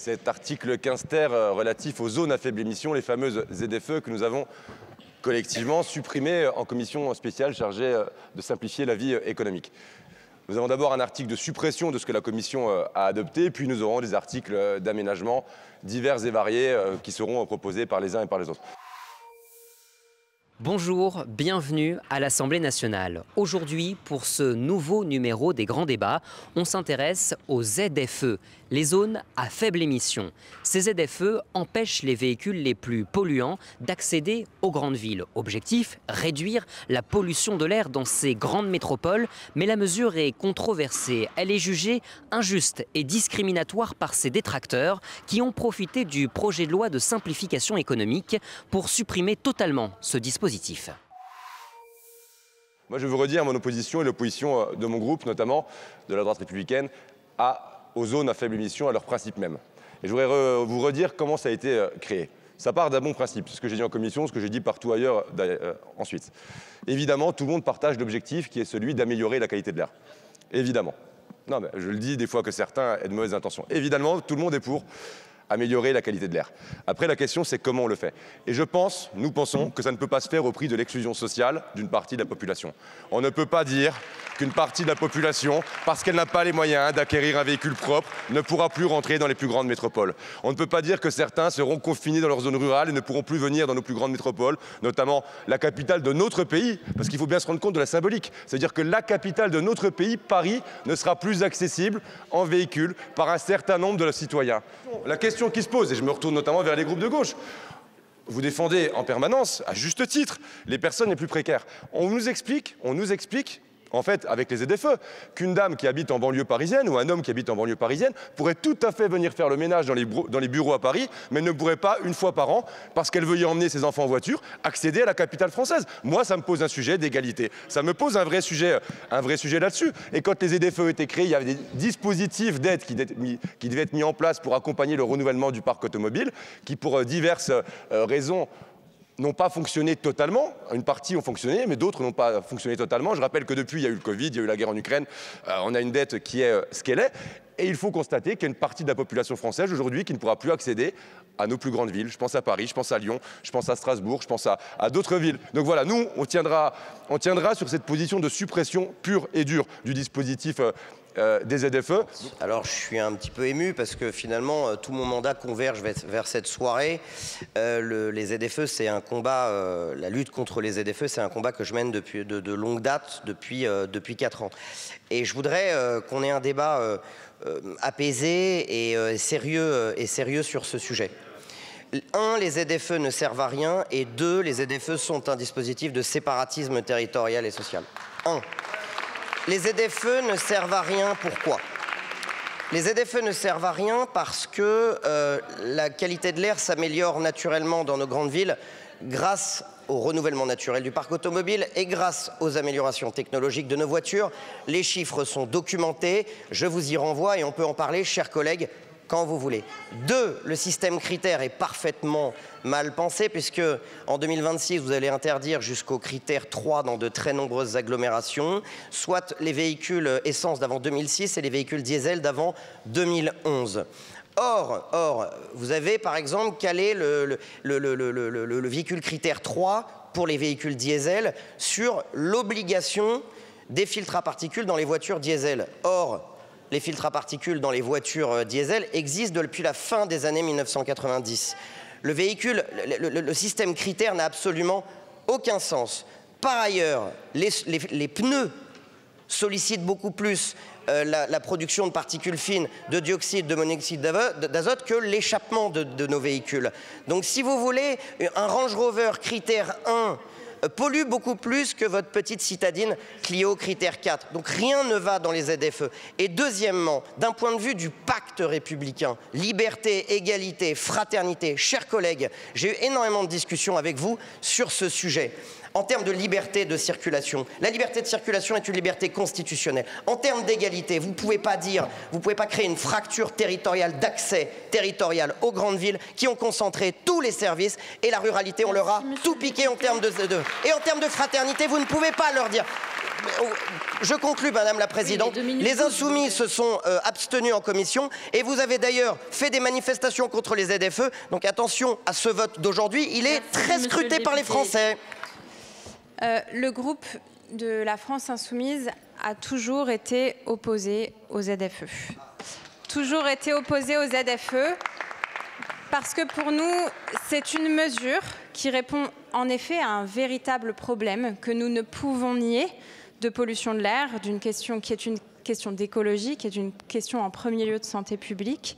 cet article 15 ter relatif aux zones à faible émission, les fameuses ZFE que nous avons collectivement supprimées en commission spéciale chargée de simplifier la vie économique. Nous avons d'abord un article de suppression de ce que la commission a adopté, puis nous aurons des articles d'aménagement divers et variés qui seront proposés par les uns et par les autres. Bonjour, bienvenue à l'Assemblée nationale. Aujourd'hui, pour ce nouveau numéro des grands débats, on s'intéresse aux ZFE, les zones à faible émission. Ces ZFE empêchent les véhicules les plus polluants d'accéder aux grandes villes. Objectif, réduire la pollution de l'air dans ces grandes métropoles, mais la mesure est controversée. Elle est jugée injuste et discriminatoire par ses détracteurs qui ont profité du projet de loi de simplification économique pour supprimer totalement ce dispositif. Moi, je veux redire mon opposition et l'opposition de mon groupe, notamment de la droite républicaine, aux zones à faible émission, à leur principe même. Et je voudrais vous redire comment ça a été créé. Ça part d'un bon principe, ce que j'ai dit en commission, ce que j'ai dit partout ailleurs ensuite. Évidemment, tout le monde partage l'objectif qui est celui d'améliorer la qualité de l'air. Évidemment. Non, mais je le dis des fois que certains aient de mauvaises intentions. Évidemment, tout le monde est pour améliorer la qualité de l'air. Après, la question, c'est comment on le fait. Et nous pensons que ça ne peut pas se faire au prix de l'exclusion sociale d'une partie de la population. On ne peut pas dire qu'une partie de la population, parce qu'elle n'a pas les moyens d'acquérir un véhicule propre, ne pourra plus rentrer dans les plus grandes métropoles. On ne peut pas dire que certains seront confinés dans leur zone rurale et ne pourront plus venir dans nos plus grandes métropoles, notamment la capitale de notre pays, parce qu'il faut bien se rendre compte de la symbolique. C'est-à-dire que la capitale de notre pays, Paris, ne sera plus accessible en véhicule par un certain nombre de citoyens. La question qui se pose, et je me retourne notamment vers les groupes de gauche, vous défendez en permanence, à juste titre, les personnes les plus précaires. On nous explique, en fait, avec les ZFE, qu'une dame qui habite en banlieue parisienne ou un homme qui habite en banlieue parisienne pourrait tout à fait venir faire le ménage dans les bureaux à Paris, mais ne pourrait pas, une fois par an, parce qu'elle veut y emmener ses enfants en voiture, accéder à la capitale française. Moi, ça me pose un sujet d'égalité. Ça me pose un vrai sujet là-dessus. Et quand les ZFE étaient créés, il y avait des dispositifs d'aide qui devaient être mis en place pour accompagner le renouvellement du parc automobile, qui, pour diverses raisons, n'ont pas fonctionné totalement. Une partie ont fonctionné, mais d'autres n'ont pas fonctionné totalement. Je rappelle que depuis, il y a eu le Covid, il y a eu la guerre en Ukraine, on a une dette qui est ce qu'elle est. Et il faut constater qu'il y a une partie de la population française aujourd'hui qui ne pourra plus accéder à nos plus grandes villes. Je pense à Paris, je pense à Lyon, je pense à Strasbourg, je pense à d'autres villes. Donc voilà, nous, on tiendra sur cette position de suppression pure et dure du dispositif des ZFE. Alors je suis un petit peu ému parce que finalement tout mon mandat converge vers cette soirée. Les ZFE, c'est un combat, la lutte contre les ZFE, c'est un combat que je mène depuis de longue date, depuis 4 ans. Et je voudrais qu'on ait un débat apaisé et sérieux sur ce sujet. 1, les ZFE ne servent à rien, et 2, les ZFE sont un dispositif de séparatisme territorial et social. 1. Les ZFE ne servent à rien, pourquoi? Les ZFE ne servent à rien parce que la qualité de l'air s'améliore naturellement dans nos grandes villes grâce au renouvellement naturel du parc automobile et grâce aux améliorations technologiques de nos voitures. Les chiffres sont documentés, je vous y renvoie et on peut en parler, chers collègues, quand vous voulez. 2, le système critère est parfaitement mal pensé puisque en 2026, vous allez interdire jusqu'au critère 3 dans de très nombreuses agglomérations, soit les véhicules essence d'avant 2006 et les véhicules diesel d'avant 2011. Or, vous avez par exemple calé le véhicule critère 3 pour les véhicules diesel sur l'obligation des filtres à particules dans les voitures diesel. Or, les filtres à particules dans les voitures diesel existent depuis la fin des années 1990. Le système critère n'a absolument aucun sens. Par ailleurs, les pneus sollicitent beaucoup plus la production de particules fines, de dioxyde, de monoxyde d'azote que l'échappement de nos véhicules. Donc si vous voulez, un Range Rover critère 1 pollue beaucoup plus que votre petite citadine Clio critère 4. Donc rien ne va dans les ZFE. Et deuxièmement, d'un point de vue du pacte républicain, liberté, égalité, fraternité, chers collègues, j'ai eu énormément de discussions avec vous sur ce sujet. En termes de liberté de circulation, la liberté de circulation est une liberté constitutionnelle. En termes d'égalité, vous ne pouvez pas créer une fracture territoriale d'accès territorial aux grandes villes qui ont concentré tous les services et la ruralité, on leur a tout piqué en termes et en termes de fraternité, vous ne pouvez pas leur dire. Je conclus, Madame la Présidente. Oui, les Insoumis se sont abstenus en commission et vous avez d'ailleurs fait des manifestations contre les ZFE. Donc attention à ce vote d'aujourd'hui. Il est très scruté par les Français. Le groupe de la France Insoumise a toujours été opposé aux ZFE. Toujours été opposé aux ZFE parce que pour nous, c'est une mesure qui répond en effet à un véritable problème que nous ne pouvons nier de pollution de l'air, d'une question qui est une question d'écologie, qui est une question en premier lieu de santé publique,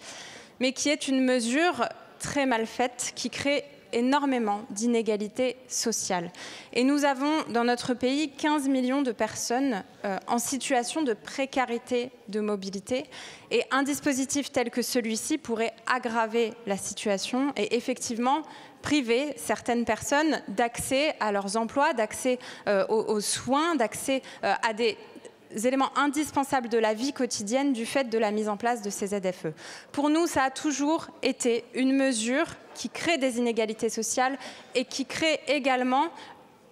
mais qui est une mesure très mal faite, qui crée énormément d'inégalités sociales. Et nous avons dans notre pays 15 millions de personnes en situation de précarité de mobilité. Et un dispositif tel que celui-ci pourrait aggraver la situation et effectivement priver certaines personnes d'accès à leurs emplois, d'accès aux soins, d'accès à des éléments indispensables de la vie quotidienne du fait de la mise en place de ces ZFE. Pour nous, ça a toujours été une mesure qui crée des inégalités sociales et qui crée également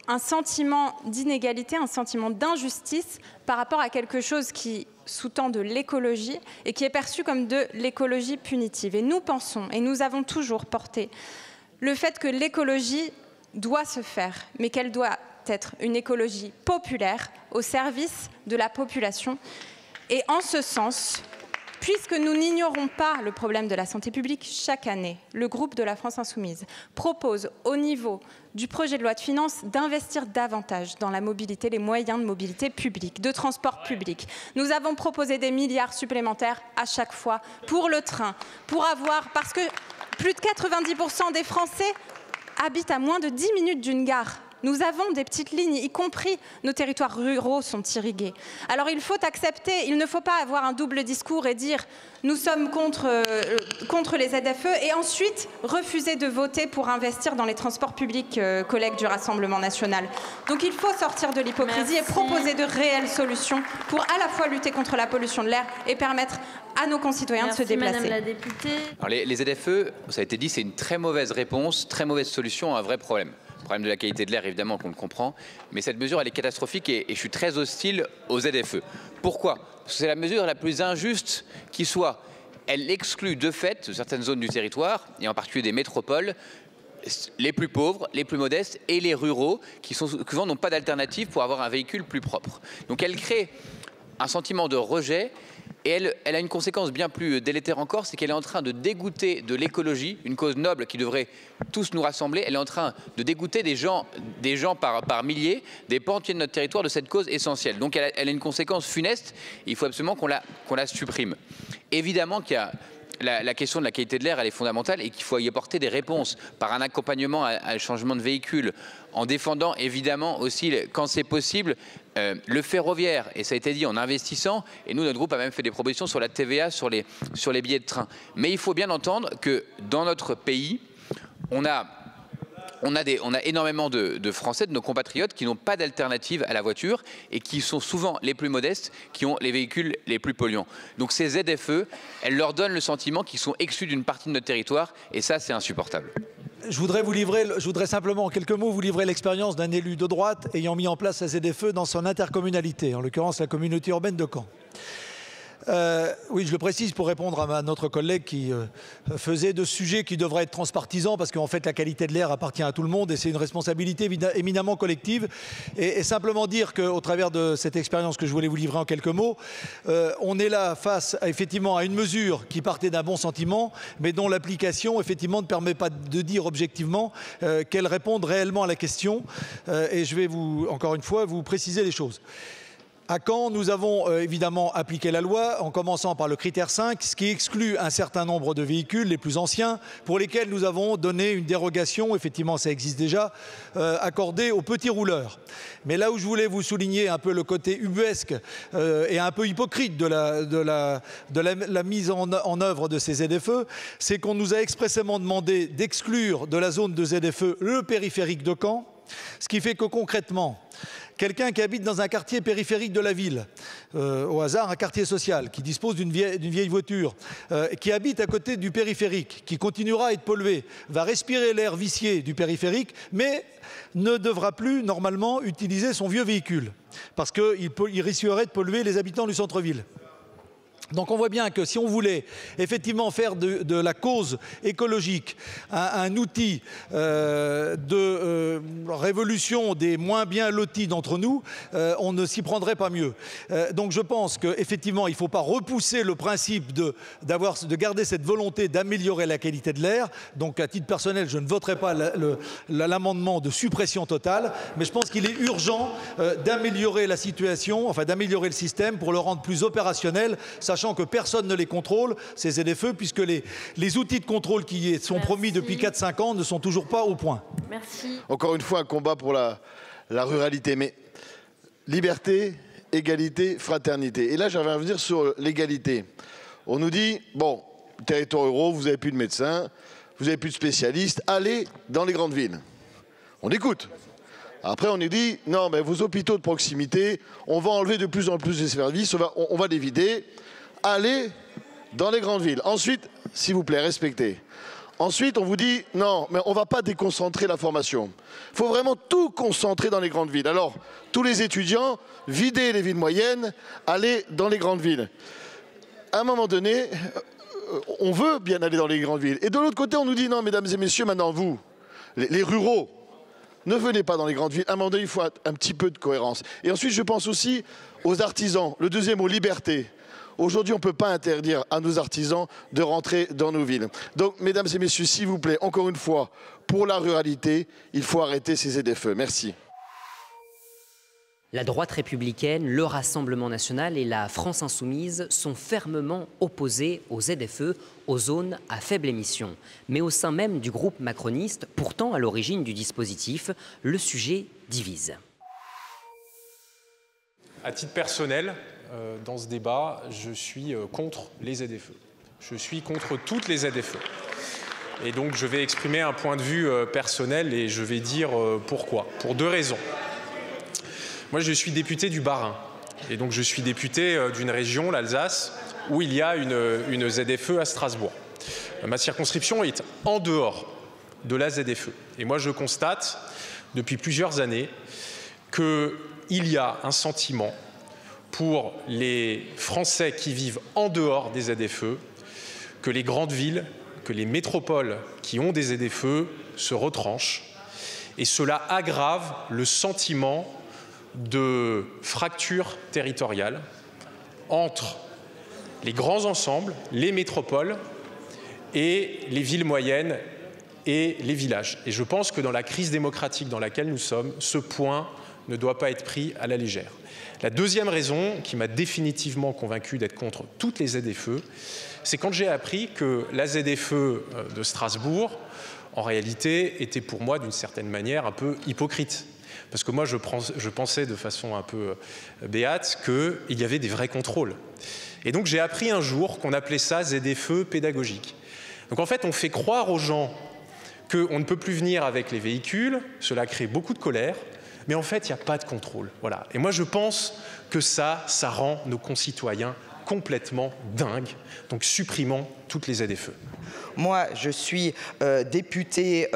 un sentiment d'inégalité, un sentiment d'injustice par rapport à quelque chose qui sous-tend de l'écologie et qui est perçu comme de l'écologie punitive. Et nous pensons, et nous avons toujours porté le fait que l'écologie doit se faire, mais qu'elle doit être une écologie populaire au service de la population. Et en ce sens, puisque nous n'ignorons pas le problème de la santé publique, chaque année, le groupe de la France Insoumise propose au niveau du projet de loi de finances d'investir davantage dans la mobilité, les moyens de mobilité publique, de transport public. Nous avons proposé des milliards supplémentaires à chaque fois pour le train, parce que plus de 90% des Français habitent à moins de 10 minutes d'une gare. Nous avons des petites lignes, y compris nos territoires ruraux sont irrigués. Alors il faut accepter, il ne faut pas avoir un double discours et dire nous sommes contre les ZFE et ensuite refuser de voter pour investir dans les transports publics, collègues du Rassemblement national. Donc il faut sortir de l'hypocrisie et proposer de réelles solutions pour à la fois lutter contre la pollution de l'air et permettre à nos concitoyens de se déplacer. Madame la députée. Alors les ZFE, ça a été dit, c'est une très mauvaise réponse, très mauvaise solution à un vrai problème. Le problème de la qualité de l'air, évidemment, qu'on le comprend. Mais cette mesure, elle est catastrophique et je suis très hostile aux ZFE. Pourquoi? Parce que c'est la mesure la plus injuste qui soit. Elle exclut de fait certaines zones du territoire, et en particulier des métropoles, les plus pauvres, les plus modestes et les ruraux, qui souvent n'ont pas d'alternative pour avoir un véhicule plus propre. Donc elle crée un sentiment de rejet. Et elle a une conséquence bien plus délétère encore, c'est qu'elle est en train de dégoûter de l'écologie, une cause noble qui devrait tous nous rassembler. Elle est en train de dégoûter des gens par milliers, des pans entiers de notre territoire de cette cause essentielle. Donc elle a une conséquence funeste, il faut absolument qu'on la supprime. Évidemment qu'il y a la question de la qualité de l'air, elle est fondamentale et qu'il faut y apporter des réponses par un accompagnement à le changement de véhicule, en défendant évidemment aussi, quand c'est possible, le ferroviaire, et ça a été dit, en investissant, et nous, notre groupe a même fait des propositions sur la TVA, sur les billets de train. Mais il faut bien entendre que dans notre pays, on a énormément de Français, de nos compatriotes, qui n'ont pas d'alternative à la voiture et qui sont souvent les plus modestes, qui ont les véhicules les plus polluants. Donc ces ZFE, elles leur donnent le sentiment qu'ils sont exclus d'une partie de notre territoire et ça, c'est insupportable. Je voudrais simplement en quelques mots vous livrer l'expérience d'un élu de droite ayant mis en place la ZFE dans son intercommunalité, en l'occurrence la communauté urbaine de Caen. Oui, je le précise pour répondre à notre collègue qui faisait de sujets qui devraient être transpartisans parce qu'en fait la qualité de l'air appartient à tout le monde et c'est une responsabilité éminemment collective. Et simplement dire qu'au travers de cette expérience que je voulais vous livrer en quelques mots, on est là face effectivement à une mesure qui partait d'un bon sentiment mais dont l'application effectivement ne permet pas de dire objectivement qu'elle réponde réellement à la question. Et je vais encore une fois vous préciser les choses. À Caen, nous avons évidemment appliqué la loi en commençant par le critère 5, ce qui exclut un certain nombre de véhicules, les plus anciens, pour lesquels nous avons donné une dérogation, effectivement ça existe déjà, accordée aux petits rouleurs. Mais là où je voulais vous souligner un peu le côté ubuesque et un peu hypocrite de la mise en œuvre de ces ZFE, c'est qu'on nous a expressément demandé d'exclure de la zone de ZFE le périphérique de Caen, ce qui fait que concrètement, quelqu'un qui habite dans un quartier périphérique de la ville, au hasard un quartier social, qui dispose d'une vieille voiture, qui habite à côté du périphérique, qui continuera à être pollué, va respirer l'air vicié du périphérique, mais ne devra plus normalement utiliser son vieux véhicule, parce qu'il risquerait de polluer les habitants du centre-ville. Donc on voit bien que si on voulait effectivement faire de la cause écologique un outil de révolution des moins bien lotis d'entre nous, on ne s'y prendrait pas mieux. Donc je pense qu'effectivement il ne faut pas repousser le principe de garder cette volonté d'améliorer la qualité de l'air. Donc à titre personnel, je ne voterai pas l'amendement de suppression totale, mais je pense qu'il est urgent d'améliorer la situation, enfin d'améliorer le système pour le rendre plus opérationnel, sachant que personne ne les contrôle, ces ZFE, puisque les outils de contrôle qui sont promis depuis 4-5 ans ne sont toujours pas au point. Merci. Encore une fois, un combat pour la ruralité, mais liberté, égalité, fraternité. Et là, j'avais à venir sur l'égalité. On nous dit, bon, territoires ruraux, vous n'avez plus de médecins, vous n'avez plus de spécialistes, allez dans les grandes villes. On écoute. Après, on nous dit, non, mais vos hôpitaux de proximité, on va enlever de plus en plus de services, on va les vider. Allez dans les grandes villes. Ensuite, s'il vous plaît, respectez. Ensuite, on vous dit, non, mais on ne va pas déconcentrer la formation. Il faut vraiment tout concentrer dans les grandes villes. Alors, tous les étudiants, videz les villes moyennes, allez dans les grandes villes. À un moment donné, on veut bien aller dans les grandes villes. Et de l'autre côté, on nous dit, non, mesdames et messieurs, maintenant vous, les ruraux, ne venez pas dans les grandes villes. À un moment donné, il faut un petit peu de cohérence. Et ensuite, je pense aussi aux artisans. Le deuxième mot, liberté. Aujourd'hui, on ne peut pas interdire à nos artisans de rentrer dans nos villes. Donc, mesdames et messieurs, s'il vous plaît, encore une fois, pour la ruralité, il faut arrêter ces ZFE. Merci. La droite républicaine, le Rassemblement national et la France insoumise sont fermement opposés aux ZFE, aux zones à faible émission. Mais au sein même du groupe macroniste, pourtant à l'origine du dispositif, le sujet divise. À titre personnel, dans ce débat, je suis contre les ZFE. Je suis contre toutes les ZFE. Et donc je vais exprimer un point de vue personnel et je vais dire pourquoi. Pour deux raisons. Moi, je suis député du Bas-Rhin. Et donc je suis député d'une région, l'Alsace, où il y a une ZFE à Strasbourg. Ma circonscription est en dehors de la ZFE. Et moi, je constate depuis plusieurs années qu'il y a un sentiment pour les Français qui vivent en dehors des ZFE, que les grandes villes, que les métropoles qui ont des ZFE se retranchent. Et cela aggrave le sentiment de fracture territoriale entre les grands ensembles, les métropoles et les villes moyennes et les villages. Et je pense que dans la crise démocratique dans laquelle nous sommes, ce point ne doit pas être pris à la légère. La deuxième raison qui m'a définitivement convaincu d'être contre toutes les ZFE, c'est quand j'ai appris que la ZFE de Strasbourg, en réalité, était pour moi d'une certaine manière un peu hypocrite. Parce que moi, je pensais de façon un peu béate qu'il y avait des vrais contrôles. Et donc j'ai appris un jour qu'on appelait ça ZFE pédagogique. Donc en fait, on fait croire aux gens qu'on ne peut plus venir avec les véhicules, cela crée beaucoup de colère, mais en fait, il n'y a pas de contrôle. Voilà. Et moi, je pense que ça rend nos concitoyens complètement dingues. Donc supprimons toutes les ZFE. Moi, je suis député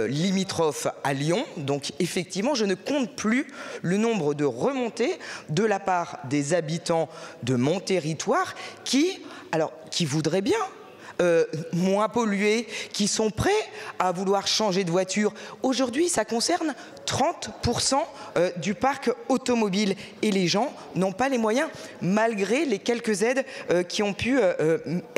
limitrophe à Lyon, donc effectivement, je ne compte plus le nombre de remontées de la part des habitants de mon territoire qui voudraient bien moins polluer, qui sont prêts à vouloir changer de voiture. Aujourd'hui, ça concerne 30% du parc automobile et les gens n'ont pas les moyens malgré les quelques aides qui ont pu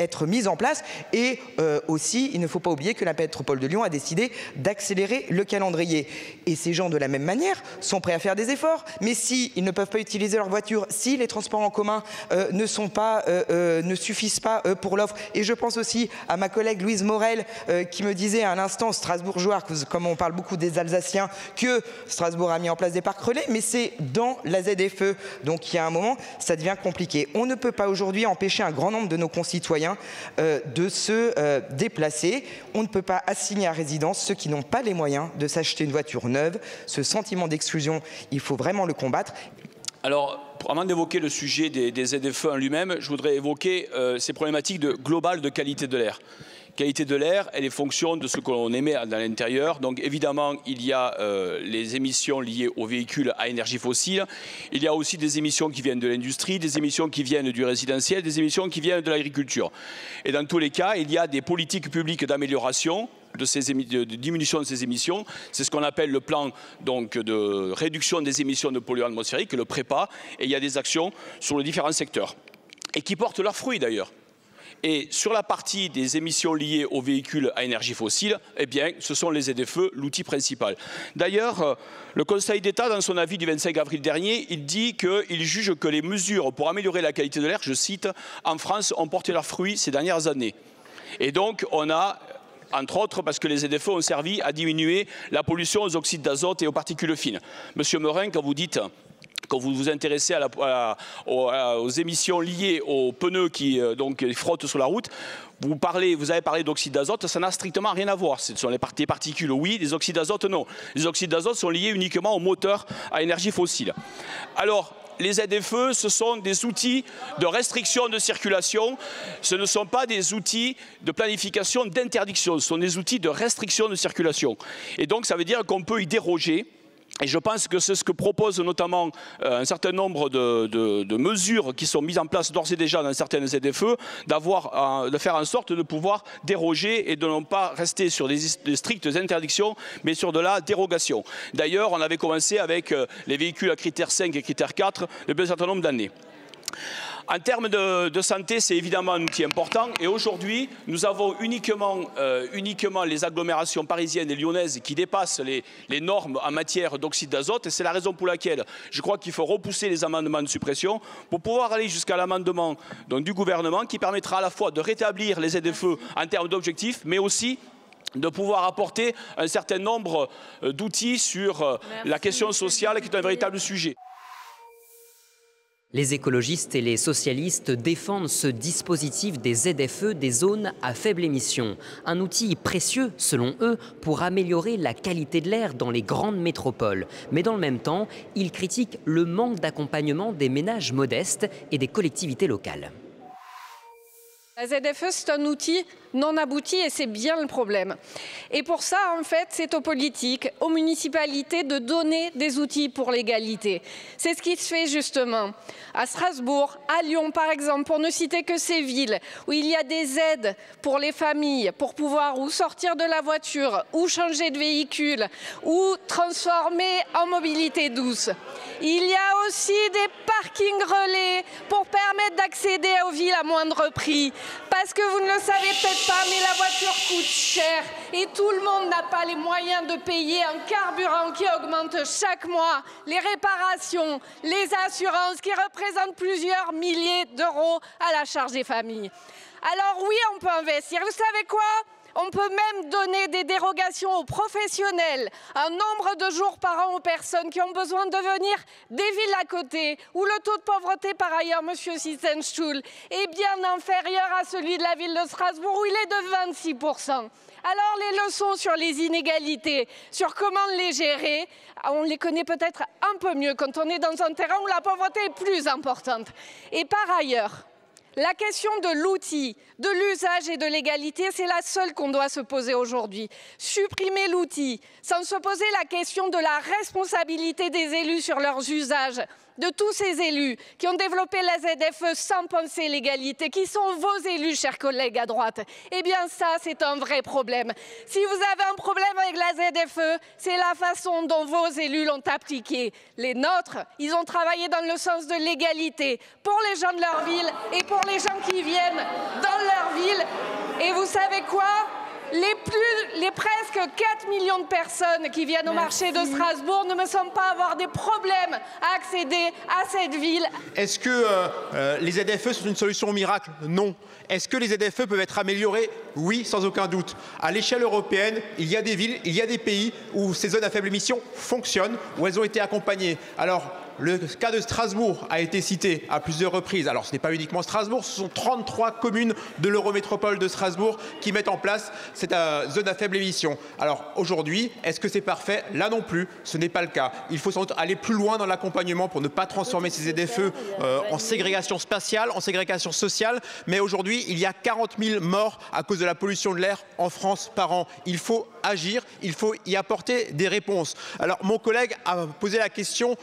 être mises en place. Et aussi, il ne faut pas oublier que la métropole de Lyon a décidé d'accélérer le calendrier. Et ces gens, de la même manière, sont prêts à faire des efforts. Mais s'ils ne peuvent pas utiliser leur voiture, si les transports en commun ne suffisent pas pour l'offre, et je pense aussi aussi à ma collègue Louise Morel qui me disait à l'instant, strasbourgeois, comme on parle beaucoup des Alsaciens, que Strasbourg a mis en place des parcs relais, mais c'est dans la ZFE. Donc il y a un moment, ça devient compliqué. On ne peut pas aujourd'hui empêcher un grand nombre de nos concitoyens de se déplacer. On ne peut pas assigner à résidence ceux qui n'ont pas les moyens de s'acheter une voiture neuve. Ce sentiment d'exclusion, il faut vraiment le combattre. Alors, avant d'évoquer le sujet des ZFE en lui-même, je voudrais évoquer ces problématiques globales de qualité de l'air. Qualité de l'air, elle est fonction de ce qu'on émet dans l'intérieur. Donc évidemment, il y a les émissions liées aux véhicules à énergie fossile. Il y a aussi des émissions qui viennent de l'industrie, des émissions qui viennent du résidentiel, des émissions qui viennent de l'agriculture. Et dans tous les cas, il y a des politiques publiques d'amélioration de diminution de ces émissions. C'est ce qu'on appelle le plan donc, de réduction des émissions de polluants atmosphériques, le PREPA. Et il y a des actions sur les différents secteurs. Et qui portent leurs fruits d'ailleurs. Et sur la partie des émissions liées aux véhicules à énergie fossile, eh bien, ce sont les ZFE l'outil principal. D'ailleurs, le Conseil d'État, dans son avis du 25 avril dernier, il dit qu'il juge que les mesures pour améliorer la qualité de l'air, je cite, en France, ont porté leurs fruits ces dernières années. Et donc, on a, entre autres, parce que les ZFE ont servi à diminuer la pollution aux oxydes d'azote et aux particules fines. Monsieur Meurrin, quand vous dites... Quand vous vous intéressez aux émissions liées aux pneus qui frottent sur la route, vous avez parlé d'oxyde d'azote, ça n'a strictement rien à voir. Ce sont les particules, oui, les oxydes d'azote, non. Les oxydes d'azote sont liés uniquement aux moteurs à énergie fossile. Alors, les ZFE, ce sont des outils de restriction de circulation. Ce ne sont pas des outils de planification d'interdiction. Ce sont des outils de restriction de circulation. Et donc, ça veut dire qu'on peut y déroger. Et je pense que c'est ce que propose notamment un certain nombre de mesures qui sont mises en place d'ores et déjà dans certaines ZFE, de faire en sorte de pouvoir déroger et de ne pas rester sur des strictes interdictions, mais sur de la dérogation. D'ailleurs, on avait commencé avec les véhicules à critère 5 et critère 4 depuis un certain nombre d'années. En termes de santé, c'est évidemment un outil important. Et aujourd'hui, nous avons uniquement les agglomérations parisiennes et lyonnaises qui dépassent les normes en matière d'oxyde d'azote. Et c'est la raison pour laquelle je crois qu'il faut repousser les amendements de suppression pour pouvoir aller jusqu'à l'amendement du gouvernement qui permettra à la fois de rétablir les ZFE en termes d'objectifs, mais aussi de pouvoir apporter un certain nombre d'outils sur la question sociale qui est un véritable sujet. Les écologistes et les socialistes défendent ce dispositif des ZFE, des zones à faible émission. Un outil précieux, selon eux, pour améliorer la qualité de l'air dans les grandes métropoles. Mais dans le même temps, ils critiquent le manque d'accompagnement des ménages modestes et des collectivités locales. La ZFE, c'est un outil non abouti et c'est bien le problème. Et pour ça, en fait, c'est aux politiques, aux municipalités de donner des outils pour l'égalité. C'est ce qui se fait justement à Strasbourg, à Lyon par exemple, pour ne citer que ces villes où il y a des aides pour les familles pour pouvoir ou sortir de la voiture, ou changer de véhicule, ou transformer en mobilité douce. Il y a aussi des parkings relais pour permettre d'accéder aux villes à moindre prix. Parce que vous ne le savez peut-être pas, mais la voiture coûte cher et tout le monde n'a pas les moyens de payer un carburant qui augmente chaque mois, les réparations, les assurances qui représentent plusieurs milliers d'euros à la charge des familles. Alors oui, on peut investir. Vous savez quoi ? On peut même donner des dérogations aux professionnels, un nombre de jours par an aux personnes qui ont besoin de venir des villes à côté, où le taux de pauvreté, par ailleurs, Monsieur Sissenstuhl, est bien inférieur à celui de la ville de Strasbourg, où il est de 26%. Alors les leçons sur les inégalités, sur comment les gérer, on les connaît peut-être un peu mieux quand on est dans un terrain où la pauvreté est plus importante. Et par ailleurs, la question de l'outil, de l'usage et de l'égalité, c'est la seule qu'on doit se poser aujourd'hui. Supprimer l'outil sans se poser la question de la responsabilité des élus sur leurs usages, de tous ces élus qui ont développé la ZFE sans penser l'égalité, qui sont vos élus, chers collègues à droite. Eh bien ça, c'est un vrai problème. Si vous avez un problème avec la ZFE, c'est la façon dont vos élus l'ont appliquée. Les nôtres, ils ont travaillé dans le sens de l'égalité pour les gens de leur ville et pour les gens qui viennent dans leur ville. Et vous savez quoi ? les presque 4 millions de personnes qui viennent au marché de Strasbourg ne me semblent pas avoir des problèmes à accéder à cette ville. Est-ce que les ZFE sont une solution miracle? Non. Est-ce que les ZFE peuvent être améliorés? Oui, sans aucun doute. À l'échelle européenne, il y a des villes, il y a des pays où ces zones à faible émission fonctionnent, où elles ont été accompagnées. Alors, le cas de Strasbourg a été cité à plusieurs reprises. Alors, ce n'est pas uniquement Strasbourg, ce sont 33 communes de l'Eurométropole de Strasbourg qui mettent en place cette zone à faible émission. Alors, aujourd'hui, est-ce que c'est parfait? Là non plus, ce n'est pas le cas. Il faut sans doute aller plus loin dans l'accompagnement pour ne pas transformer ces ZFE en ségrégation spatiale, en ségrégation sociale. Mais aujourd'hui, il y a 40 000 morts à cause de la pollution de l'air en France par an. Il faut agir, il faut y apporter des réponses. Alors, mon collègue a posé la question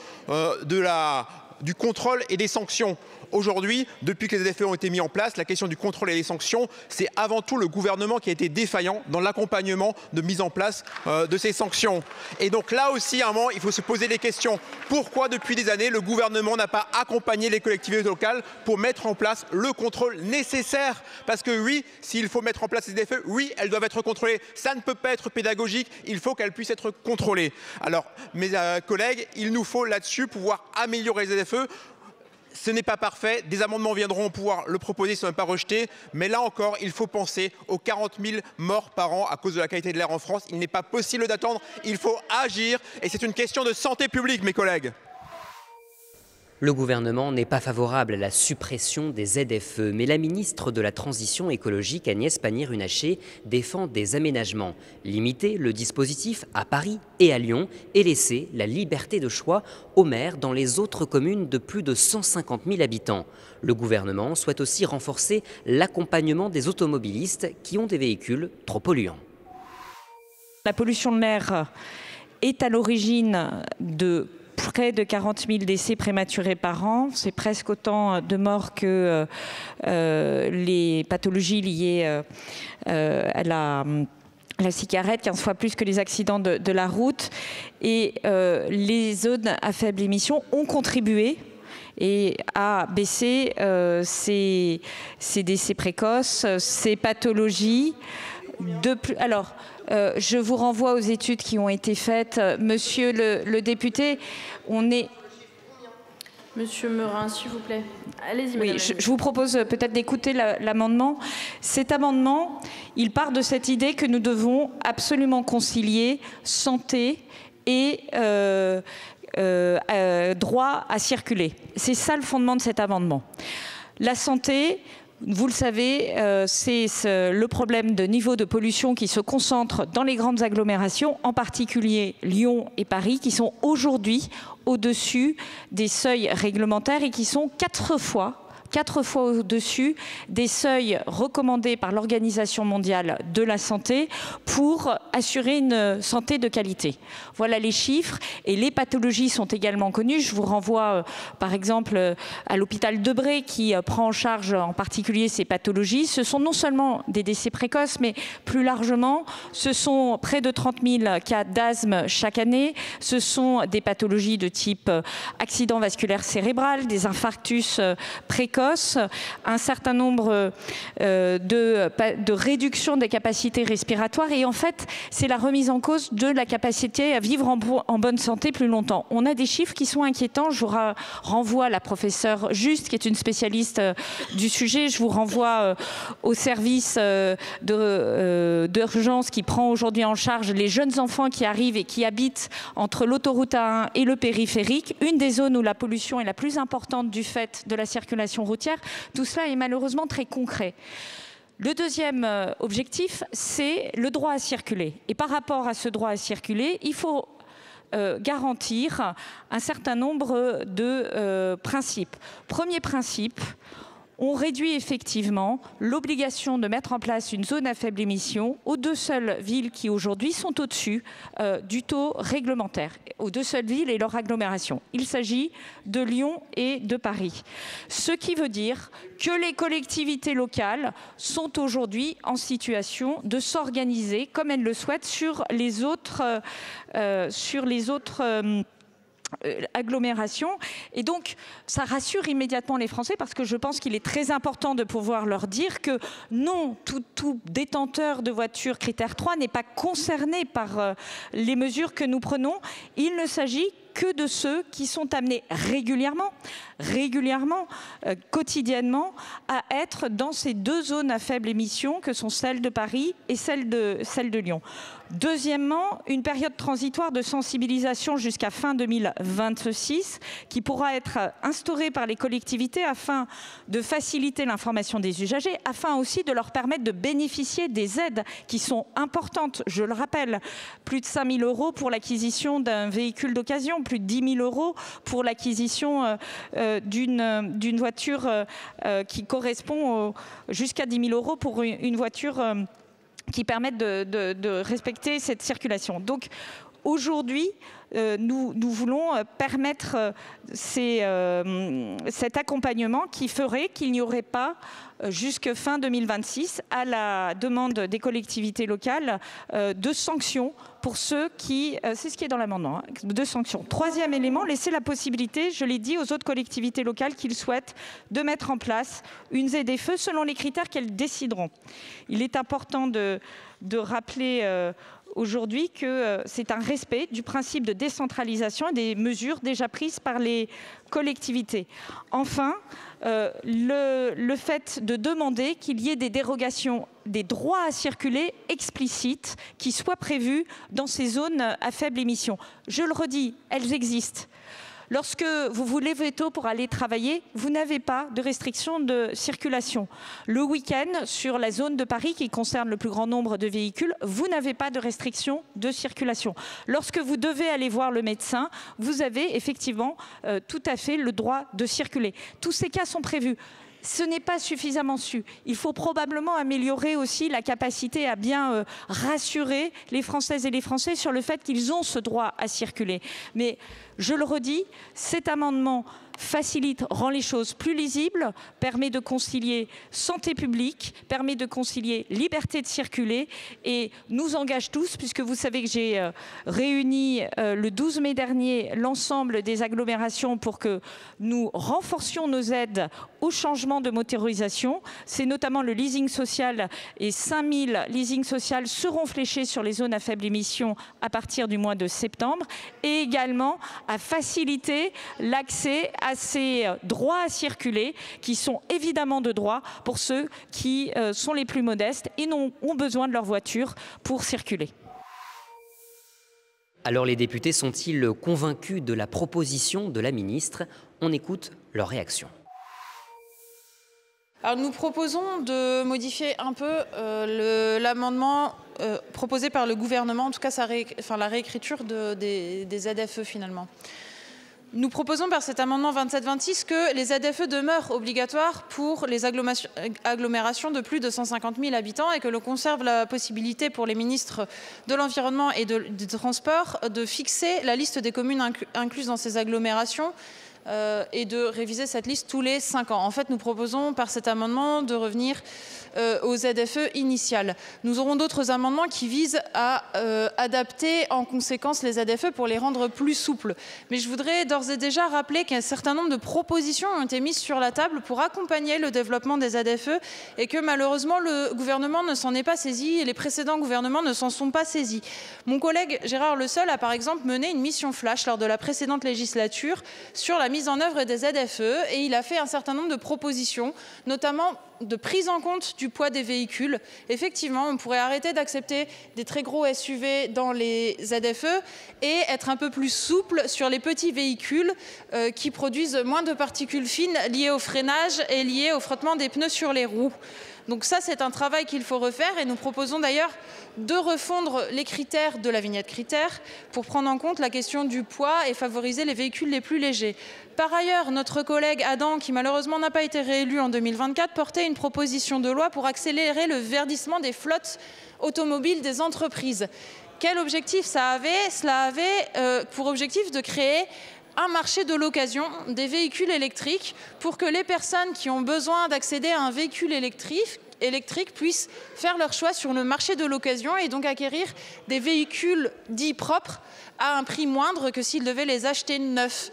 du contrôle et des sanctions. Aujourd'hui, depuis que les ZFE ont été mis en place, la question du contrôle et des sanctions, c'est avant tout le gouvernement qui a été défaillant dans l'accompagnement de mise en place de ces sanctions. Et donc là aussi, à un moment, il faut se poser des questions. Pourquoi, depuis des années, le gouvernement n'a pas accompagné les collectivités locales pour mettre en place le contrôle nécessaire? Parce que oui, s'il faut mettre en place ces ZFE, oui, elles doivent être contrôlées. Ça ne peut pas être pédagogique, il faut qu'elles puissent être contrôlées. Alors, mes collègues, il nous faut là-dessus pouvoir améliorer les ZFE. Ce n'est pas parfait, des amendements viendront pouvoir le proposer, ce n'est pas rejeté, mais là encore, il faut penser aux 40 000 morts par an à cause de la qualité de l'air en France. Il n'est pas possible d'attendre, il faut agir, et c'est une question de santé publique, mes collègues. Le gouvernement n'est pas favorable à la suppression des ZFE, mais la ministre de la Transition écologique Agnès Pannier-Runacher défend des aménagements, limiter le dispositif à Paris et à Lyon et laisser la liberté de choix aux maires dans les autres communes de plus de 150 000 habitants. Le gouvernement souhaite aussi renforcer l'accompagnement des automobilistes qui ont des véhicules trop polluants. La pollution de l'air est à l'origine de près de 40 000 décès prématurés par an. C'est presque autant de morts que les pathologies liées à la cigarette, 15 fois plus que les accidents de la route. Et les zones à faible émission ont contribué et à baisser ces décès précoces, ces pathologies. Alors, je vous renvoie aux études qui ont été faites. Monsieur le député, on est... Monsieur Meurin, s'il vous plaît. Allez-y, madame. Oui, je vous propose peut-être d'écouter l'amendement. Cet amendement, il part de cette idée que nous devons absolument concilier santé et droit à circuler. C'est ça le fondement de cet amendement. La santé... Vous le savez, c'est le problème de niveau de pollution qui se concentre dans les grandes agglomérations, en particulier Lyon et Paris, qui sont aujourd'hui au-dessus des seuils réglementaires et qui sont 4 fois au-dessus des seuils recommandés par l'Organisation mondiale de la santé pour assurer une santé de qualité. Voilà les chiffres et les pathologies sont également connues. Je vous renvoie par exemple à l'hôpital Debré qui prend en charge en particulier ces pathologies. Ce sont non seulement des décès précoces, mais plus largement, ce sont près de 30 000 cas d'asthme chaque année. Ce sont des pathologies de type accident vasculaire cérébral, des infarctus précoces, un certain nombre de réduction des capacités respiratoires et en fait c'est la remise en cause de la capacité à vivre en bonne santé plus longtemps. On a des chiffres qui sont inquiétants, je vous renvoie à la professeure Juste qui est une spécialiste du sujet, je vous renvoie au service d'urgence qui prend aujourd'hui en charge les jeunes enfants qui arrivent et qui habitent entre l'autoroute A1 et le périphérique, une des zones où la pollution est la plus importante du fait de la circulation routière. Tout cela est malheureusement très concret. Le deuxième objectif, c'est le droit à circuler. Et par rapport à ce droit à circuler, il faut garantir un certain nombre de principes. Premier principe, on réduit effectivement l'obligation de mettre en place une zone à faible émission aux 2 seules villes qui aujourd'hui sont au-dessus du taux réglementaire, aux 2 seules villes et leur agglomération. Il s'agit de Lyon et de Paris. Ce qui veut dire que les collectivités locales sont aujourd'hui en situation de s'organiser comme elles le souhaitent sur les autres agglomération. Et donc, ça rassure immédiatement les Français parce que je pense qu'il est très important de pouvoir leur dire que non, tout détenteur de voiture critère 3 n'est pas concerné par les mesures que nous prenons. Il ne s'agit que de ceux qui sont amenés régulièrement, quotidiennement, à être dans ces deux zones à faible émission que sont celle de Paris et celle de Lyon. Deuxièmement, une période transitoire de sensibilisation jusqu'à fin 2026 qui pourra être instaurée par les collectivités afin de faciliter l'information des usagers, afin aussi de leur permettre de bénéficier des aides qui sont importantes. Je le rappelle, plus de 5 000 € pour l'acquisition d'un véhicule d'occasion, plus de 10 000 € pour l'acquisition d'une voiture qui correspond jusqu'à 10 000 € pour une voiture qui permettent de respecter cette circulation. Donc aujourd'hui, nous voulons permettre cet accompagnement qui ferait qu'il n'y aurait pas jusque fin 2026, à la demande des collectivités locales, de sanctions pour ceux qui... c'est ce qui est dans l'amendement, hein, de sanctions. Troisième élément, laisser la possibilité, je l'ai dit, aux autres collectivités locales qu'ils souhaitent de mettre en place une ZFE selon les critères qu'elles décideront. Il est important de rappeler aujourd'hui que c'est un respect du principe de décentralisation et des mesures déjà prises par les collectivités. Enfin, le fait de demander qu'il y ait des dérogations des droits à circuler explicites qui soient prévus dans ces zones à faible émission. Je le redis, elles existent. Lorsque vous vous levez tôt pour aller travailler, vous n'avez pas de restriction de circulation. Le week-end, sur la zone de Paris qui concerne le plus grand nombre de véhicules, vous n'avez pas de restriction de circulation. Lorsque vous devez aller voir le médecin, vous avez effectivement tout à fait le droit de circuler. Tous ces cas sont prévus. Ce n'est pas suffisamment su. Il faut probablement améliorer aussi la capacité à bien rassurer les Françaises et les Français sur le fait qu'ils ont ce droit à circuler. Mais je le redis, cet amendement facilite, rend les choses plus lisibles, permet de concilier santé publique, permet de concilier liberté de circuler et nous engage tous, puisque vous savez que j'ai réuni le 12 mai dernier l'ensemble des agglomérations pour que nous renforcions nos aides au changement de motorisation. C'est notamment le leasing social et 5000 leasing social seront fléchés sur les zones à faible émission à partir du mois de septembre et également à faciliter l'accès à ces droits à circuler qui sont évidemment de droit pour ceux qui sont les plus modestes et ont besoin de leur voiture pour circuler. Alors les députés sont-ils convaincus de la proposition de la ministre? On écoute leur réaction. Alors nous proposons de modifier un peu l'amendement proposé par le gouvernement, en tout cas la réécriture des ZFE finalement. Nous proposons par cet amendement 2726 que les ZFE demeurent obligatoires pour les agglomérations de plus de 150 000 habitants et que l'on conserve la possibilité pour les ministres de l'Environnement et des Transports de fixer la liste des communes incluses dans ces agglomérations et de réviser cette liste tous les 5 ans. En fait, nous proposons par cet amendement de revenir aux ZFE initiales. Nous aurons d'autres amendements qui visent à adapter en conséquence les ZFE pour les rendre plus souples. Mais je voudrais d'ores et déjà rappeler qu'un certain nombre de propositions ont été mises sur la table pour accompagner le développement des ZFE et que malheureusement le gouvernement ne s'en est pas saisi et les précédents gouvernements ne s'en sont pas saisis. Mon collègue Gérard Le Seul a par exemple mené une mission flash lors de la précédente législature sur la mise en œuvre des ZFE et il a fait un certain nombre de propositions, notamment de prise en compte du poids des véhicules. Effectivement, on pourrait arrêter d'accepter des très gros SUV dans les ZFE et être un peu plus souple sur les petits véhicules qui produisent moins de particules fines liées au freinage et liées au frottement des pneus sur les roues. Donc ça, c'est un travail qu'il faut refaire et nous proposons d'ailleurs de refondre les critères de la vignette critère pour prendre en compte la question du poids et favoriser les véhicules les plus légers. Par ailleurs, notre collègue Adam, qui malheureusement n'a pas été réélu en 2024, portait une proposition de loi pour accélérer le verdissement des flottes automobiles des entreprises. Quel objectif ça avait? Cela avait pour objectif de créer un marché de l'occasion des véhicules électriques pour que les personnes qui ont besoin d'accéder à un véhicule électrique électriques puissent faire leur choix sur le marché de l'occasion et donc acquérir des véhicules dits propres à un prix moindre que s'ils devaient les acheter neufs.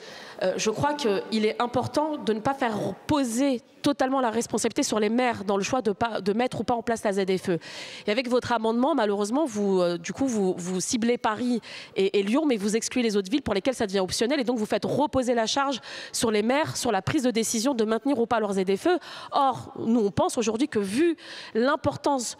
Je crois qu'il est important de ne pas faire poser totalement la responsabilité sur les maires dans le choix de mettre ou pas en place la ZFE. Et avec votre amendement, malheureusement, vous ciblez Paris et Lyon, mais vous excluez les autres villes pour lesquelles ça devient optionnel, et donc vous faites reposer la charge sur les maires, sur la prise de décision de maintenir ou pas leurs ZFE. Or, nous, on pense aujourd'hui que vu l'importance